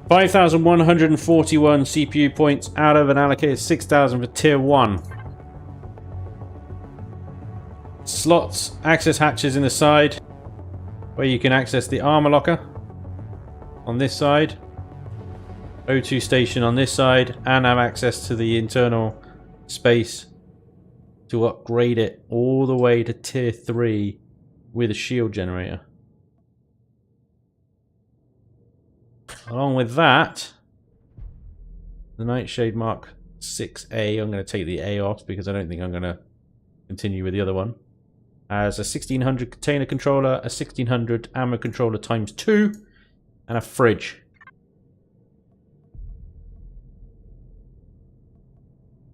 5,141 CPU points out of an allocated 6,000 for tier 1. Slots, access hatches in the side, where you can access the armor locker on this side. O2 station on this side, and have access to the internal space to upgrade it all the way to tier 3 with a shield generator. Along with that, the Nightshade Mark 6A, I'm going to take the A off because I don't think I'm going to continue with the other one, has a 1600 container controller, a 1600 ammo controller times 2, and a fridge.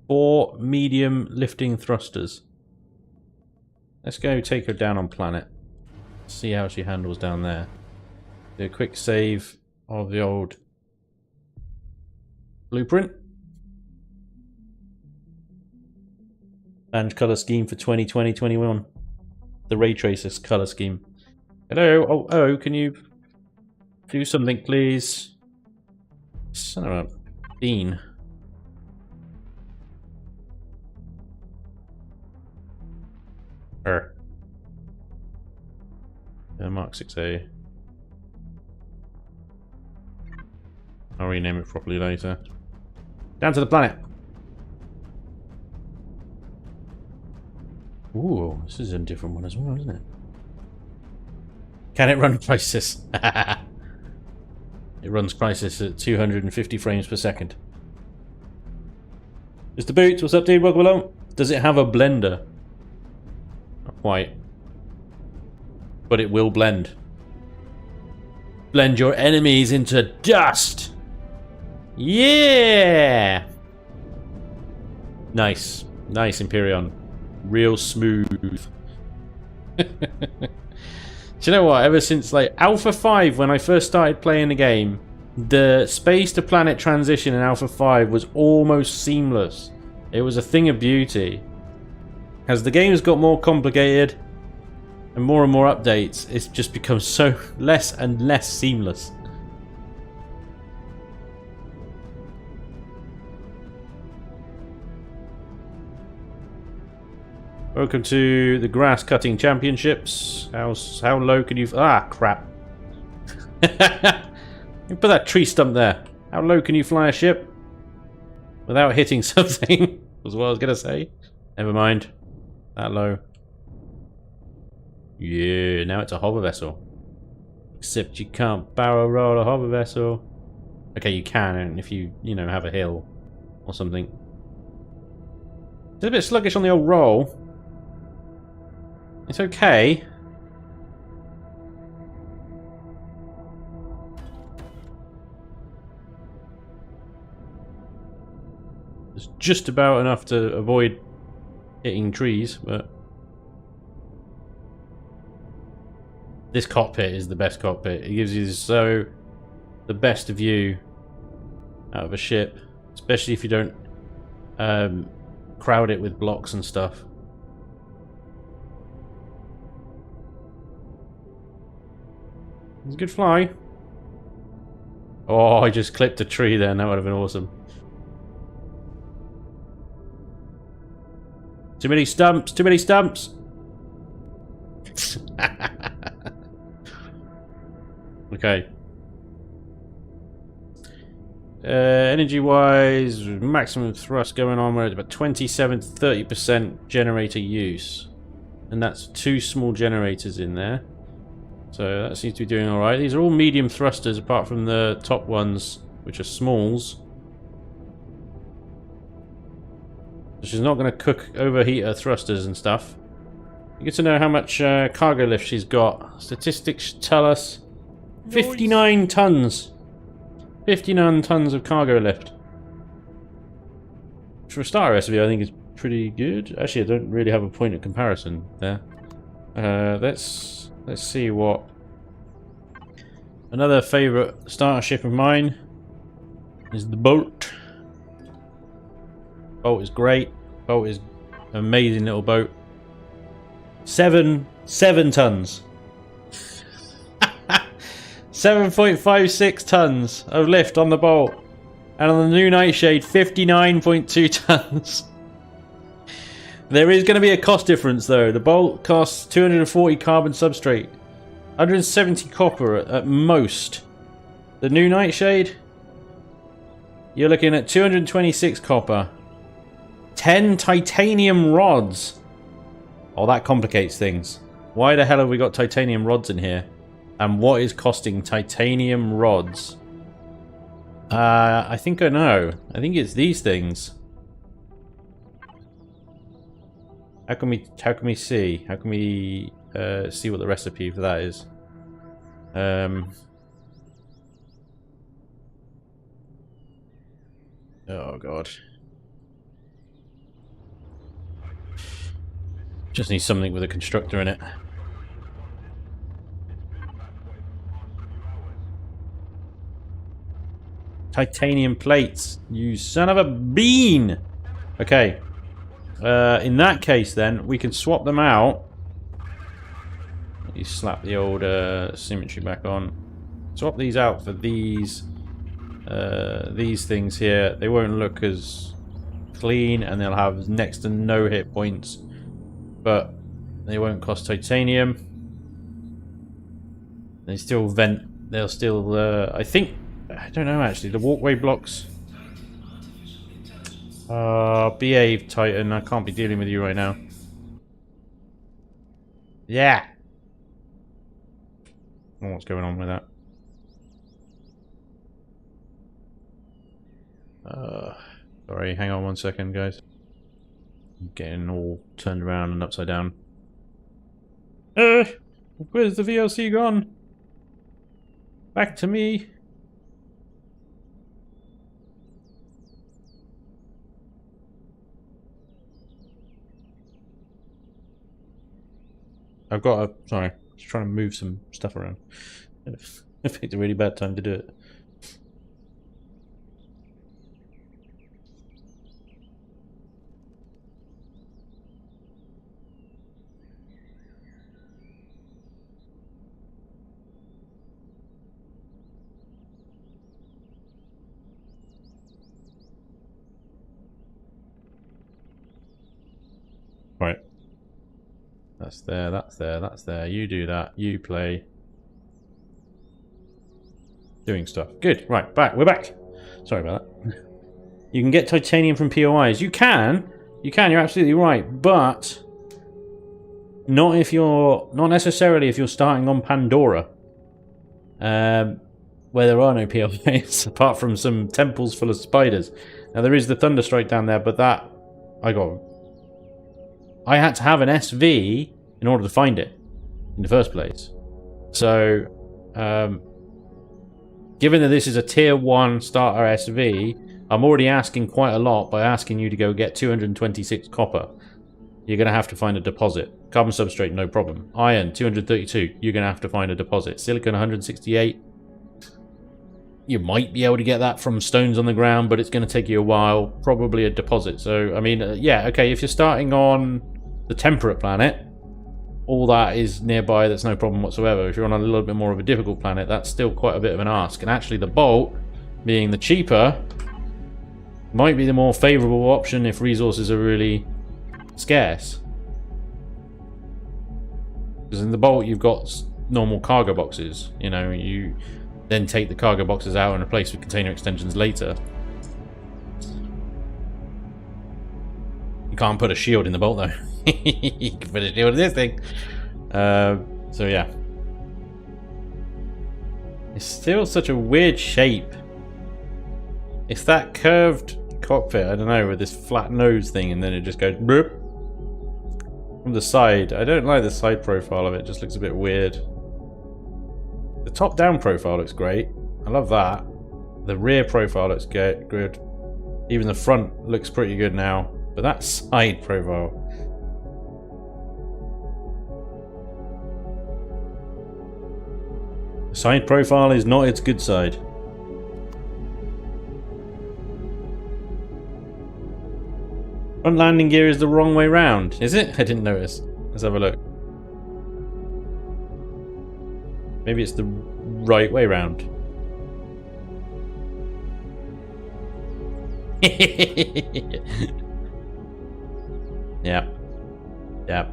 4 medium lifting thrusters. Let's go take her down on planet. See how she handles down there. Do a quick save of the old blueprint. And color scheme for 2020-21. The ray tracers color scheme. Hello, oh, can you do something, please? Son of a bean. Mark 6A. I'll rename it properly later. Down to the planet. Ooh, this is a different one as well, isn't it? Can it run Crisis? It runs Crisis at 250 frames per second. Mr. Boots, what's up, dude? Welcome along. Does it have a blender? Not quite. But it will blend. Blend your enemies into dust! Yeah! Nice. Nice, Empyrean. Real smooth. Do you know what? Ever since like Alpha 5, when I first started playing the game, the space to planet transition in Alpha 5 was almost seamless. It was a thing of beauty. As the game's got more complicated and more updates, it's just become so less and less seamless. Welcome to the Grass Cutting Championships. How low can you... Ah, crap. You put that tree stump there. How low can you fly a ship without hitting something? Was what I was going to say. Never mind. That low. Yeah, now it's a hover vessel. Except you can't barrel roll a hover vessel. Okay, you can if you know, have a hill or something. It's a bit sluggish on the old roll. It's okay. It's just about enough to avoid hitting trees, but this cockpit is the best cockpit. It gives you the best view out of a ship, especially if you don't crowd it with blocks and stuff. It's a good fly. Oh, I just clipped a tree there, and that would have been awesome. Too many stumps, too many stumps. Okay. Energy-wise, maximum thrust going on, we're at about 27 to 30% generator use. And that's 2 small generators in there. So that seems to be doing alright. These are all medium thrusters apart from the top ones, which are smalls. So she's not going to cook overheat her thrusters and stuff. You get to know how much cargo lift she's got. Statistics tell us 59 tons. 59 tons of cargo lift. For a starter SUV, I think is pretty good. Actually, I don't really have a point of comparison there. Let's see what... Another favourite starter ship of mine is the Bolt. Bolt is great. Bolt is an amazing little boat. 7 tons. 7.56 tons of lift on the Bolt. And on the new Nightshade, 59.2 tons. There is going to be a cost difference though. The Bolt costs 240 carbon substrate. 170 copper at most. The new Nightshade, you're looking at 226 copper. 10 titanium rods. Oh, that complicates things. Why the hell have we got titanium rods in here? And what is costing titanium rods? I think I know. I think it's these things. How can we see? How can we see what the recipe for that is? Oh god. Just need something with a constructor in it. Titanium plates, you son of a bean! Okay. In that case then, we can swap them out. You slap the old symmetry back on. Swap these out for these things here. They won't look as clean and they'll have next to no hit points. But they won't cost titanium. They still vent. They'll still, I think, I don't know actually, the walkway blocks. Behave, Titan. I can't be dealing with you right now. Yeah. I don't know what's going on with that. Sorry, hang on one second, guys. I'm getting all turned around and upside down. Where's the VLC gone? Back to me. I've got a... Sorry, just trying to move some stuff around. I picked a really bad time to do it. Right. That's there, that's there, that's there. You do that, you play. Doing stuff. Good. Right, back. We're back. Sorry about that. You can get titanium from POIs. You can. You're absolutely right. But not if you're... Not necessarily if you're starting on Pandora. Where there are no POIs, apart from some temples full of spiders. Now, there is the Thunderstrike down there, but that... I had to have an SV in order to find it in the first place. So, given that this is a tier 1 starter SV, I'm already asking quite a lot by asking you to go get 226 copper. You're going to have to find a deposit. Carbon substrate, no problem. Iron, 232. You're going to have to find a deposit. Silicon, 168. You might be able to get that from stones on the ground, but it's going to take you a while. Probably a deposit. So, I mean, yeah, okay, if you're starting on the temperate planet, all that is nearby, that's no problem whatsoever. If you're on a little bit more of a difficult planet, that's still quite a bit of an ask. And actually the Bolt, being the cheaper, might be the more favourable option if resources are really scarce. Because in the Bolt you've got normal cargo boxes. You know, you then take the cargo boxes out and replace with container extensions later. You can't put a shield in the Bolt though. You can put a shield in this thing. So yeah. It's still such a weird shape. It's that curved cockpit, I don't know, with this flat nose thing, and then it just goes boop from the side. I don't like the side profile of it, just looks a bit weird. The top down profile looks great. I love that. The rear profile looks good. Even the front looks pretty good now. But that side profile. The side profile is not its good side. Front landing gear is the wrong way round. Is it? I didn't notice. Let's have a look. Maybe it's the right way round. Yeah. Yeah.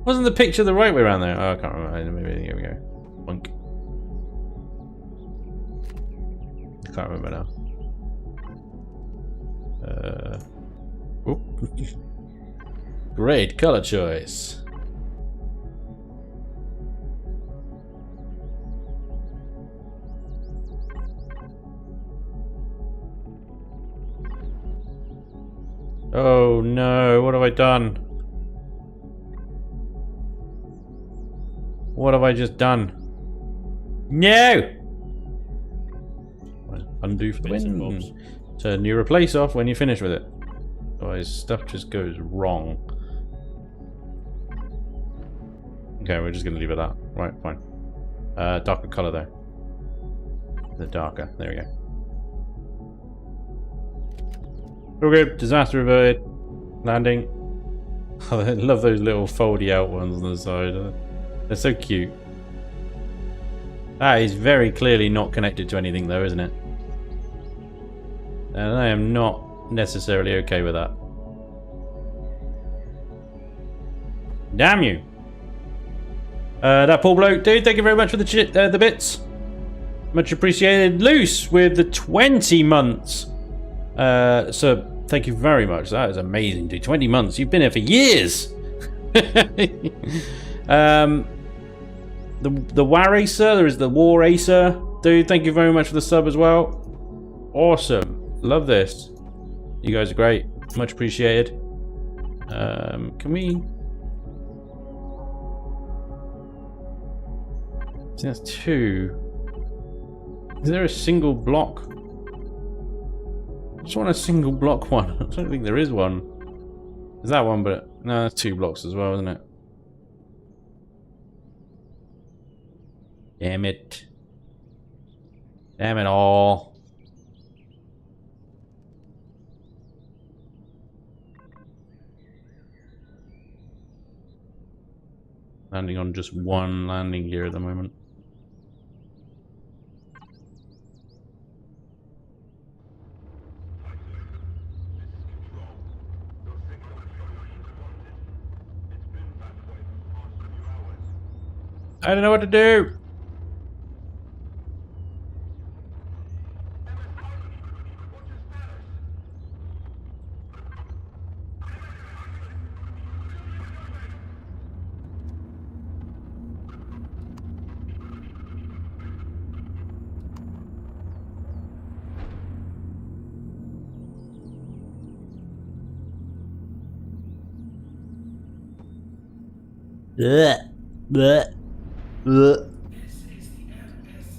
Wasn't the picture the right way around there? Oh, I can't remember. Maybe here we go. Bunk. I can't remember now. Great color choice. Oh no, what have I done? What have I just done? No! Undo for the win. Turn your replace off when you finish with it. Otherwise stuff just goes wrong. Okay, we're just gonna leave it at that. Right, fine. Darker colour there. The darker. There we go. Okay, disaster averted. Landing. Oh, I love those little foldy out ones on the side. They're so cute. That is very clearly not connected to anything though, isn't it? And I am not necessarily okay with that. Damn you! That poor bloke, dude, thank you very much for the bits. Much appreciated. Loose with the 20 months. So thank you very much. That is amazing, dude. 20 months. You've been here for years. The War Acer, there is the War Acer. Dude, thank you very much for the sub as well. Awesome. Love this. You guys are great. Much appreciated. Can we... I think that's 2. Is there a single block? I just want a single block one. I don't think there is one. There's that one, but no, that's 2 blocks as well, isn't it? Damn it. Damn it all. Landing on just one landing gear at the moment. I don't know what to do.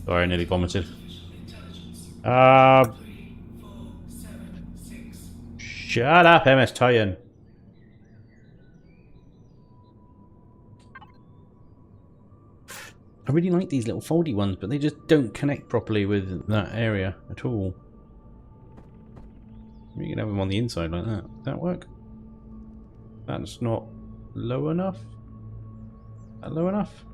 Sorry, I nearly vomited. Shut up, MS Titan. I really like these little foldy ones, but they just don't connect properly with that area at all. You can have them on the inside like that. Does that work? That's not low enough. Is that low enough?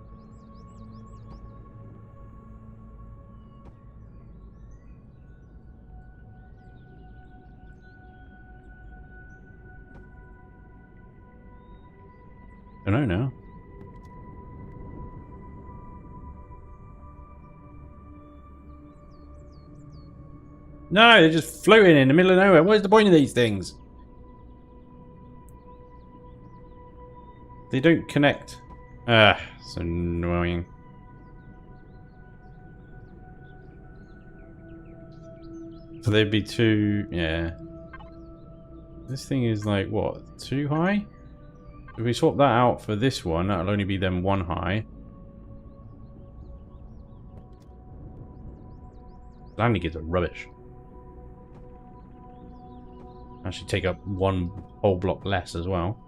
I don't know now. No, they're just floating in the middle of nowhere. What is the point of these things? They don't connect. Ah, it's annoying. So they'd be too... yeah. This thing is like, what? Too high? If we swap that out for this one, that'll only be then 1 high. Landing gears are rubbish. Actually take up one whole block less as well.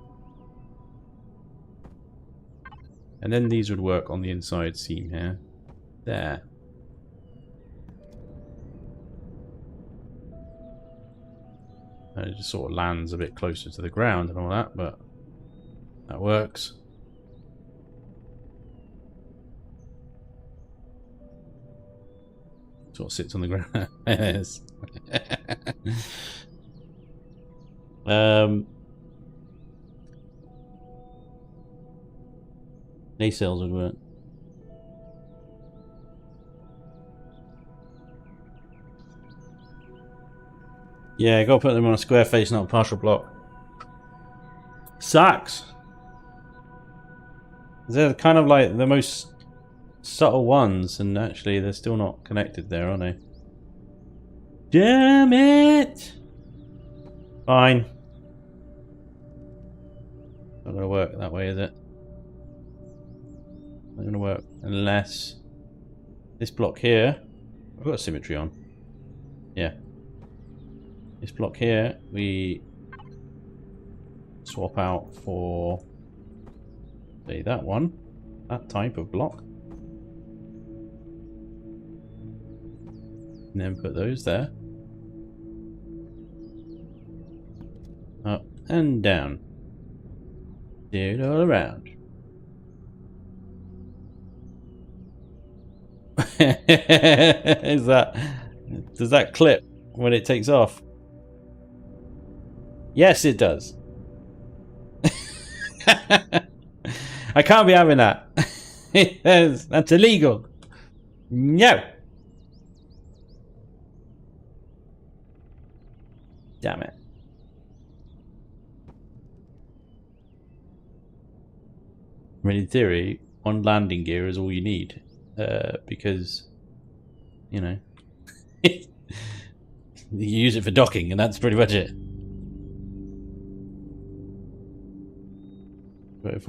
And then these would work on the inside seam here. There. And it just sort of lands a bit closer to the ground and all that, but that works. Sort of sits on the ground. Yes. Nacelles would work. Yeah, gotta put them on a square face, not a partial block. Sucks. They're kind of like the most subtle ones, and actually they're still not connected there, are they? Damn it! Fine. Not gonna work that way, is it? Not gonna work unless this block here. I've got symmetry on. Yeah. This block here we swap out for, say, that one, that type of block, and then put those there, up and down, do it all around. Is that, does that clip when it takes off? Yes, it does. I can't be having that. That's illegal. No. Damn it. I mean, in theory, one landing gear is all you need. Because, you know, you use it for docking, and that's pretty much it. But if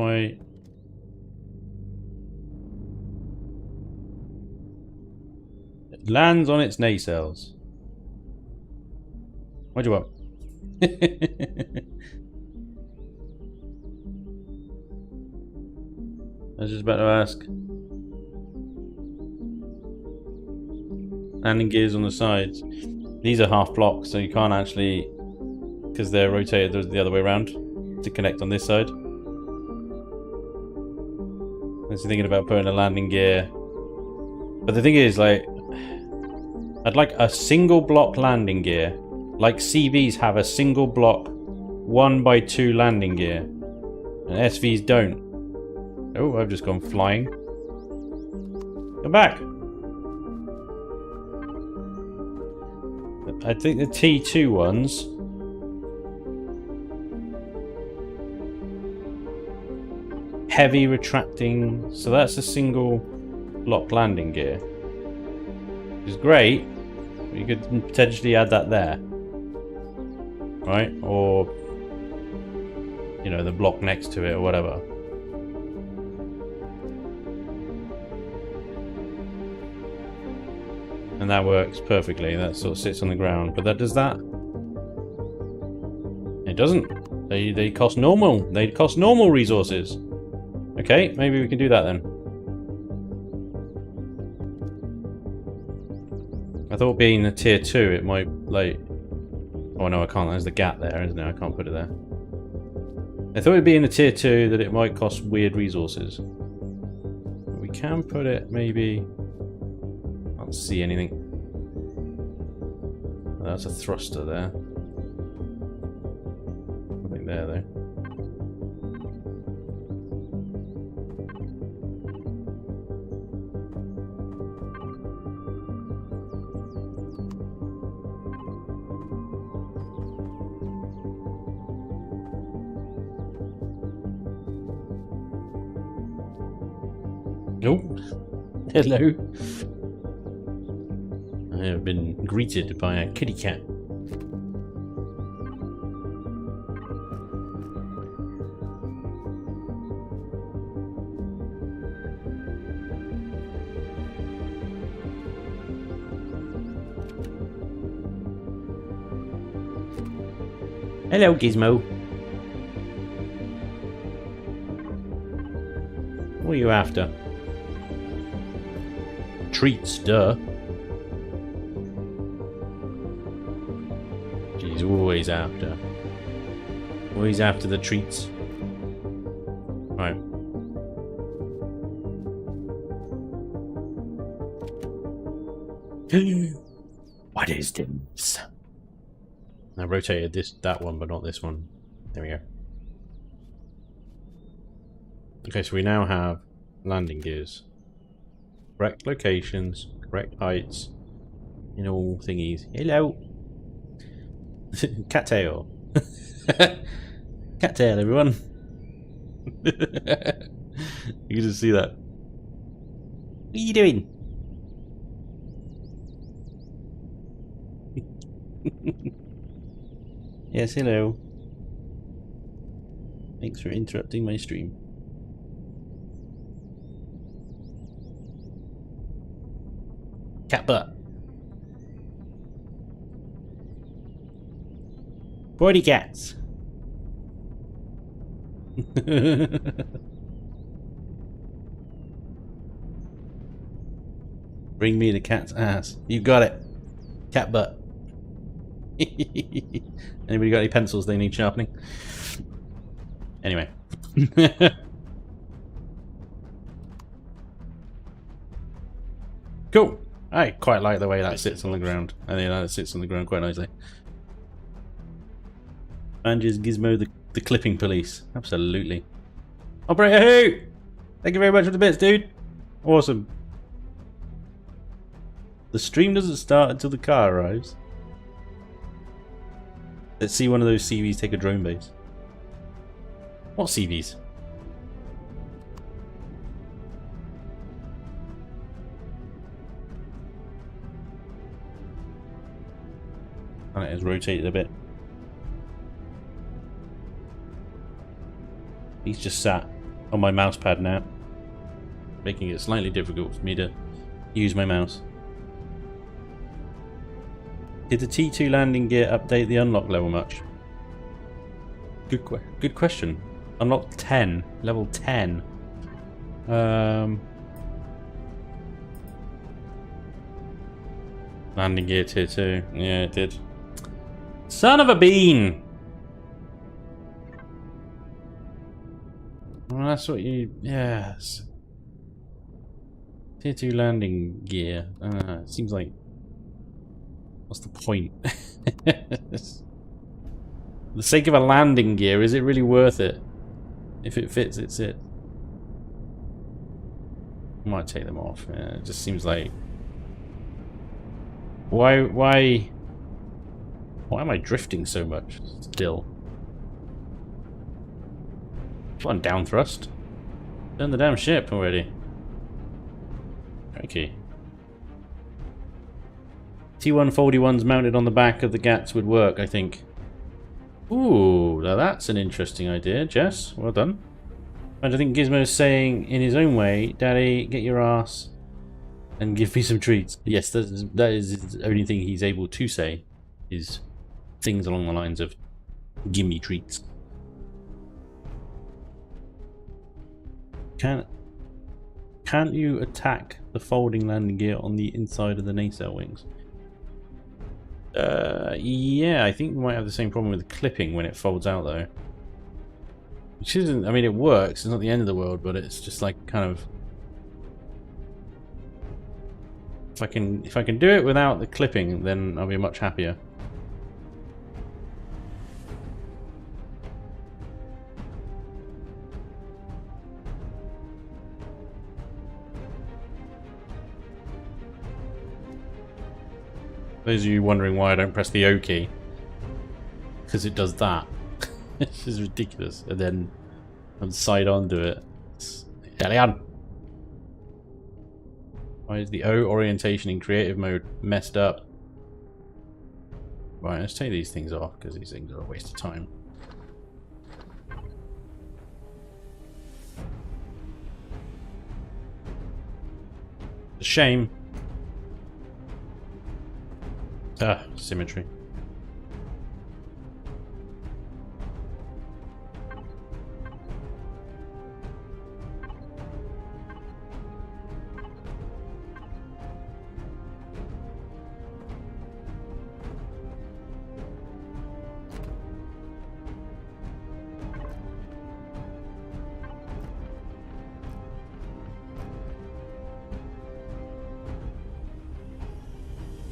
it lands on its nacelles. What do you want? I was just about to ask. Landing gears on the sides. These are half blocks, so you can't actually, because they're rotated the other way around to connect on this side. I was thinking about putting a landing gear, but the thing is, like, I'd like a single block landing gear, like CVs have a single block 1x2 landing gear, and SVs don't. Oh, I've just gone flying. Come back. I think the T2 ones heavy retracting, so that's a single block landing gear, which is great. You could potentially add that there, right? Or, you know, the block next to it or whatever. And that works perfectly. That sort of sits on the ground. But that does that? It doesn't. They cost normal. They cost normal resources. Okay, maybe we can do that then. I thought being a tier 2 it might, like... Oh no, I can't. There's the gap there, isn't it? I can't put it there. I thought it'd be in a tier 2 that it might cost weird resources. But we can put it maybe... Can't see anything. Oh, that's a thruster there. Nothing there though. Oh, hello. I have been greeted by a kitty cat. Hello, Gizmo. What are you after? Treats, duh. She's always after. Always after the treats. Right. What is this? I rotated that one, but not this one. There we go. Okay, so we now have landing gears. Correct locations, correct heights, in all thingies. Hello! Cattail. Cattail, everyone. You can just see that. What are you doing? Yes, hello. Thanks for interrupting my stream. Cat butt. Forty cats. Bring me the cat's ass. You got it. Cat butt. Anybody got any pencils they need sharpening? Anyway. Cool. I quite like the way that sits on the ground. I think that sits on the ground quite nicely. Spanj's Gizmo the clipping police. Absolutely. Operator who? Thank you very much for the bits, dude. Awesome. The stream doesn't start until the car arrives. Let's see one of those CVs take a drone base. What CVs? And it has rotated a bit. He's just sat on my mouse pad now, making it slightly difficult for me to use my mouse. Did the T2 landing gear update the unlock level much? Good question. Unlock 10. Level 10. Landing gear tier 2. Yeah, it did. Son of a bean! Well, that's what you... Yes. Tier 2 landing gear. It seems like... What's the point? For the sake of a landing gear, is it really worth it? If it fits, it's it. I might take them off. Yeah, it just seems like... Why am I drifting so much still? Come on, down thrust. Turn the damn ship already. Okay. T1 foldy ones mounted on the back of the GATs would work, I think. Ooh, now that's an interesting idea, Jess. Well done. And I think Gizmo's saying in his own way, Daddy, get your ass and give me some treats. Yes, that is the only thing he's able to say, is things along the lines of, give me treats. Can't you attack the folding landing gear on the inside of the nacelle wings? Yeah, I think we might have the same problem with the clipping when it folds out though. Which isn't, I mean it works, it's not the end of the world, but it's just like kind of... If I can do it without the clipping, then I'll be much happier. Those of you wondering why I don't press the O key, because it does that. This is ridiculous. And then I'm side on to it. Helion! Why is the O orientation in creative mode messed up? Right, let's take these things off because these things are a waste of time. A shame. Ah, symmetry.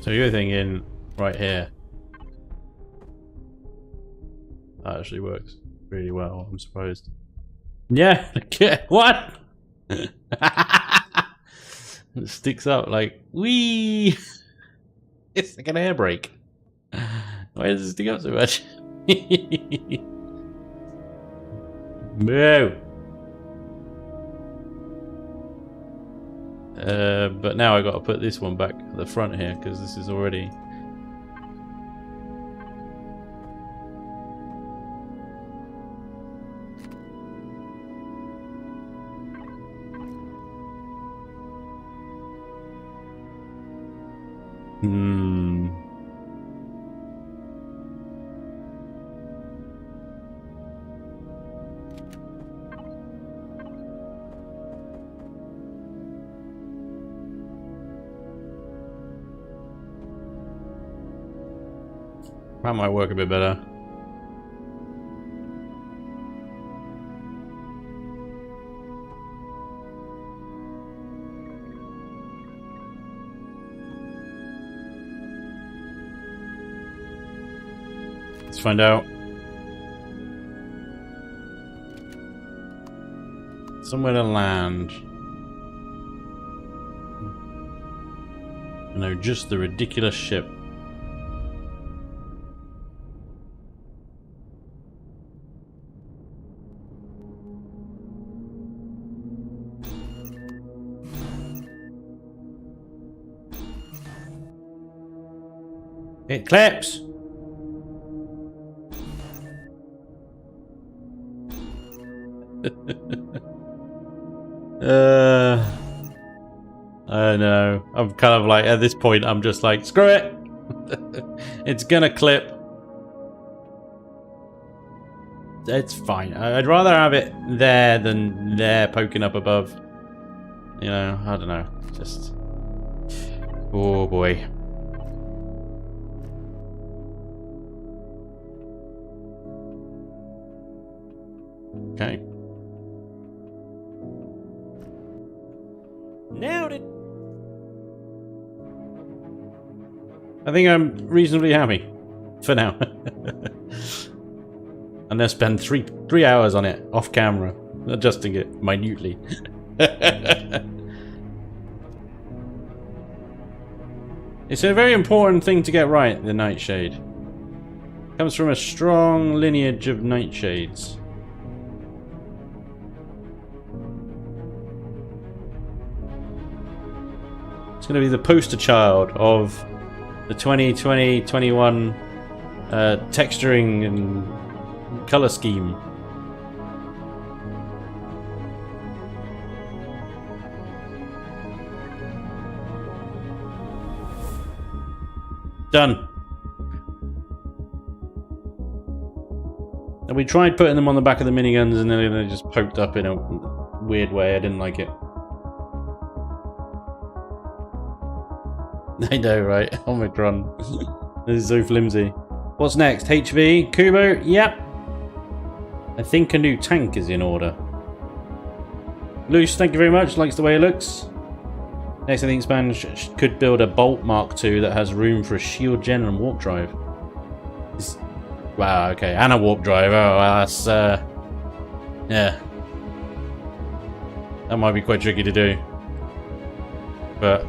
So you're thinking right here. That actually works really well, I'm surprised. Yeah, what? It sticks up like, wee. It's like an air brake. Why does it stick up so much? No. But now I got to put this one back at the front here because this is already. That might work a bit better. Let's find out. Somewhere to land. No, just the ridiculous ship. It clips. I know. I'm kind of like, at this point, I'm just like, screw it. It's gonna clip. It's fine. I'd rather have it there than there poking up above. You know, I don't know. Just. Oh boy. Okay. Nailed it. I think I'm reasonably happy for now. I'm gonna spend three hours on it off camera, adjusting it minutely. It's a very important thing to get right. The Nightshade comes from a strong lineage of Nightshades. It's going to be the poster child of the 2020-21 texturing and color scheme. Done. And we tried putting them on the back of the miniguns and then they just poked up in a weird way. I didn't like it. I know, right? Omicron. This is so flimsy. What's next? HV? Kubo? Yep. I think a new tank is in order. Loose, thank you very much. Likes the way it looks. Next, I think Spanj could build a Bolt Mark II that has room for a shield gen and warp drive. Wow, okay. And a warp drive. Oh, well, that's... yeah. That might be quite tricky to do. But...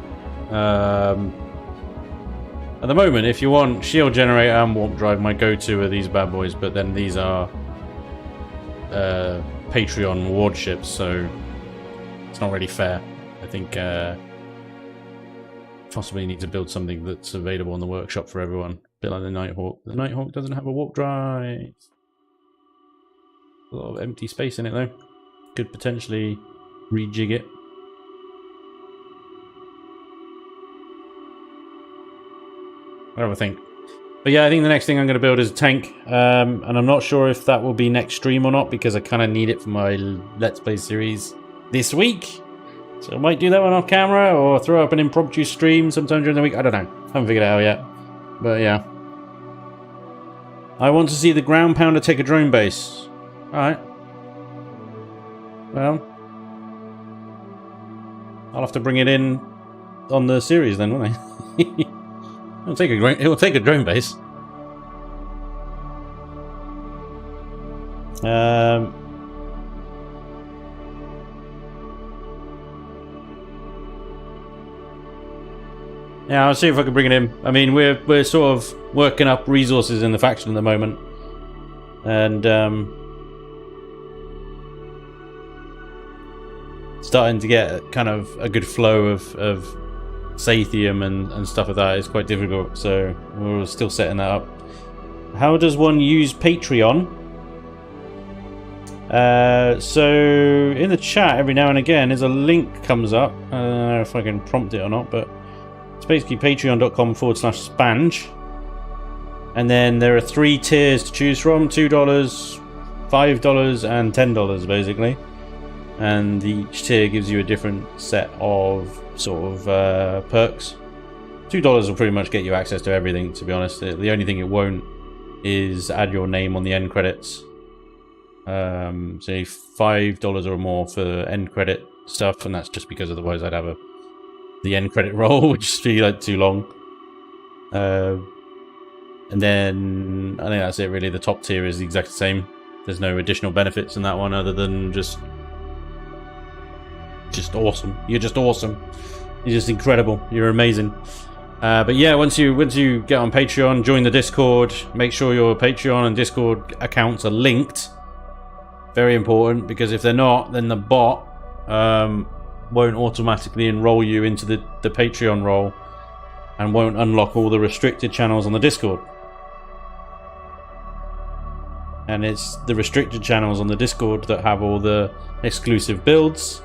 at the moment, if you want shield generator and warp drive, my go-to are these bad boys, but then these are Patreon ward ships, so it's not really fair. I think possibly need to build something that's available in the workshop for everyone. A bit like the Nighthawk. The Nighthawk doesn't have a warp drive. A lot of empty space in it though. Could potentially rejig it. Whatever I think. But yeah, I think the next thing I'm going to build is a tank. And I'm not sure if that will be next stream or not, because I kind of need it for my Let's Play series this week. So I might do that one off camera, or throw up an impromptu stream sometime during the week. I don't know. Haven't figured it out yet. But yeah. I want to see the ground pounder take a drone base. Alright. Well. I'll have to bring it in on the series then, won't I? It'll take a drone base. Yeah, I'll see if I can bring it in. I mean, we're sort of working up resources in the faction at the moment, and starting to get kind of a good flow of Sathium and stuff like that is quite difficult. So we're still setting that up. How does one use Patreon? So in the chat every now and again, there's a link comes up. I don't know if I can prompt it or not, but it's basically patreon.com/Spanj, and then there are 3 tiers to choose from: $2, $5, and $10, basically. And each tier gives you a different set of sort of perks. $2 will pretty much get you access to everything, to be honest. The only thing it won't is add your name on the end credits. Say $5 or more for end credit stuff, and that's just because otherwise I'd have the end credit roll, which would be like too long. And then I think that's it really. The top tier is the exact same. There's no additional benefits in that one other than just awesome. You're just awesome. You're just incredible. You're amazing. But yeah, once you get on Patreon, join the Discord. Make sure your Patreon and Discord accounts are linked. Very important, because if they're not, then the bot won't automatically enroll you into the Patreon role and won't unlock all the restricted channels on the Discord. And it's the restricted channels on the Discord that have all the exclusive builds,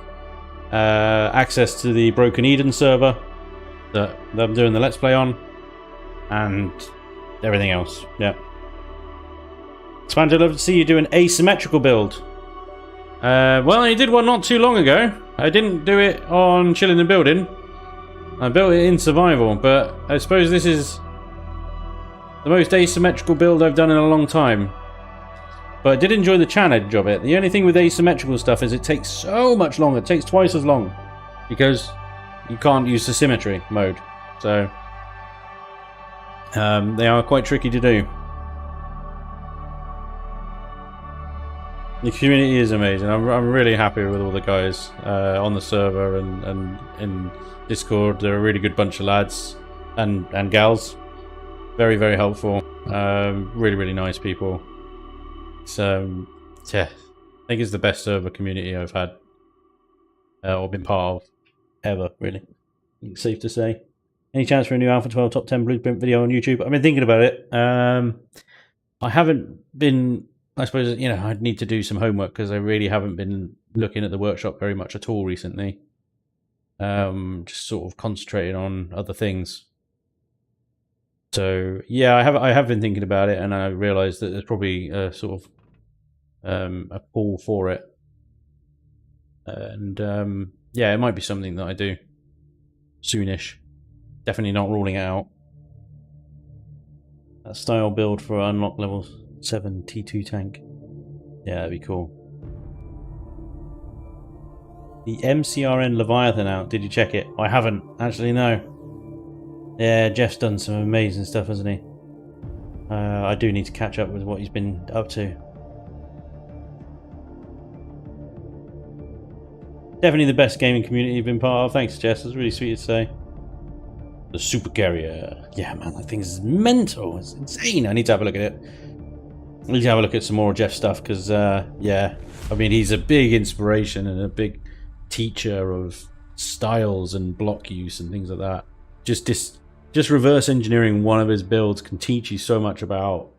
access to the Broken Eden server that I'm doing the Let's Play on, and everything else. Yeah. Spanj, I'd love to see you do an asymmetrical build. Well, I did one not too long ago. I didn't do it on Chillin Building. I built it in survival, but I suppose this is the most asymmetrical build I've done in a long time. But I did enjoy the challenge of it. The only thing with asymmetrical stuff is it takes so much longer. It takes twice as long because you can't use the symmetry mode. So they are quite tricky to do. The community is amazing. I'm really happy with all the guys on the server and in Discord. They're a really good bunch of lads and gals. Very, very helpful. Really, really nice people. So, yeah, I think it's the best server community I've had or been part of ever, really. It's safe to say. Any chance for a new Alpha 12 Top 10 Blueprint video on YouTube? I've been thinking about it. I haven't been... I suppose, you know, I'd need to do some homework because I really haven't been looking at the workshop very much at all recently. Just sort of concentrating on other things. So yeah, I have been thinking about it, and I realised that there's probably a sort of a pull for it, and yeah, it might be something that I do soonish. Definitely not ruling it out. That style build for unlock levels. 7 T2 tank. Yeah, that'd be cool. The MCRN Leviathan out. Did you check it? I haven't. Actually, no. Yeah, Jeff's done some amazing stuff, hasn't he? I do need to catch up with what he's been up to. Definitely the best gaming community you've been part of. Thanks, Jess. That's really sweet to say. The Super Carrier. Yeah, man, that thing is mental. It's insane. I need to have a look at it. I need to have a look at some more Jeff stuff because, yeah, I mean, he's a big inspiration and a big teacher of styles and block use and things like that. Just reverse engineering one of his builds can teach you so much about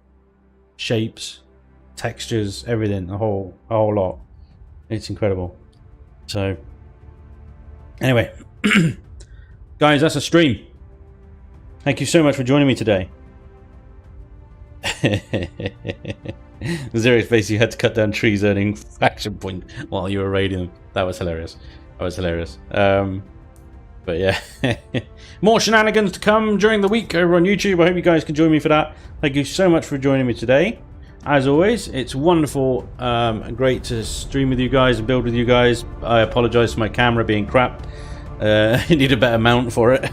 shapes, textures, everything, a whole lot. It's incredible. So, anyway, guys, that's a stream. Thank you so much for joining me today. Zerix basically had to cut down trees earning faction point while you were raiding them. That was hilarious. That was hilarious. But yeah, more shenanigans to come during the week over on YouTube. I hope you guys can join me for that. Thank you so much for joining me today. As always, it's wonderful and great to stream with you guys and build with you guys. I apologize for my camera being crap. I need a better mount for it.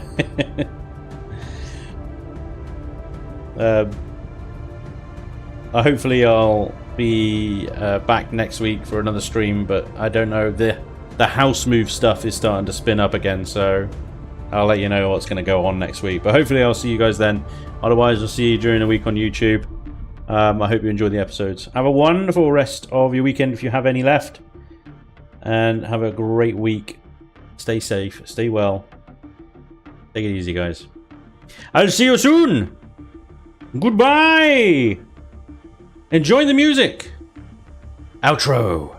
Hopefully I'll be back next week for another stream, but I don't know. The house move stuff is starting to spin up again, so I'll let you know what's going to go on next week. But hopefully I'll see you guys then. Otherwise, I'll see you during the week on YouTube. I hope you enjoy the episodes. Have a wonderful rest of your weekend if you have any left. And have a great week. Stay safe. Stay well. Take it easy, guys. I'll see you soon. Goodbye. Enjoy the music. Outro.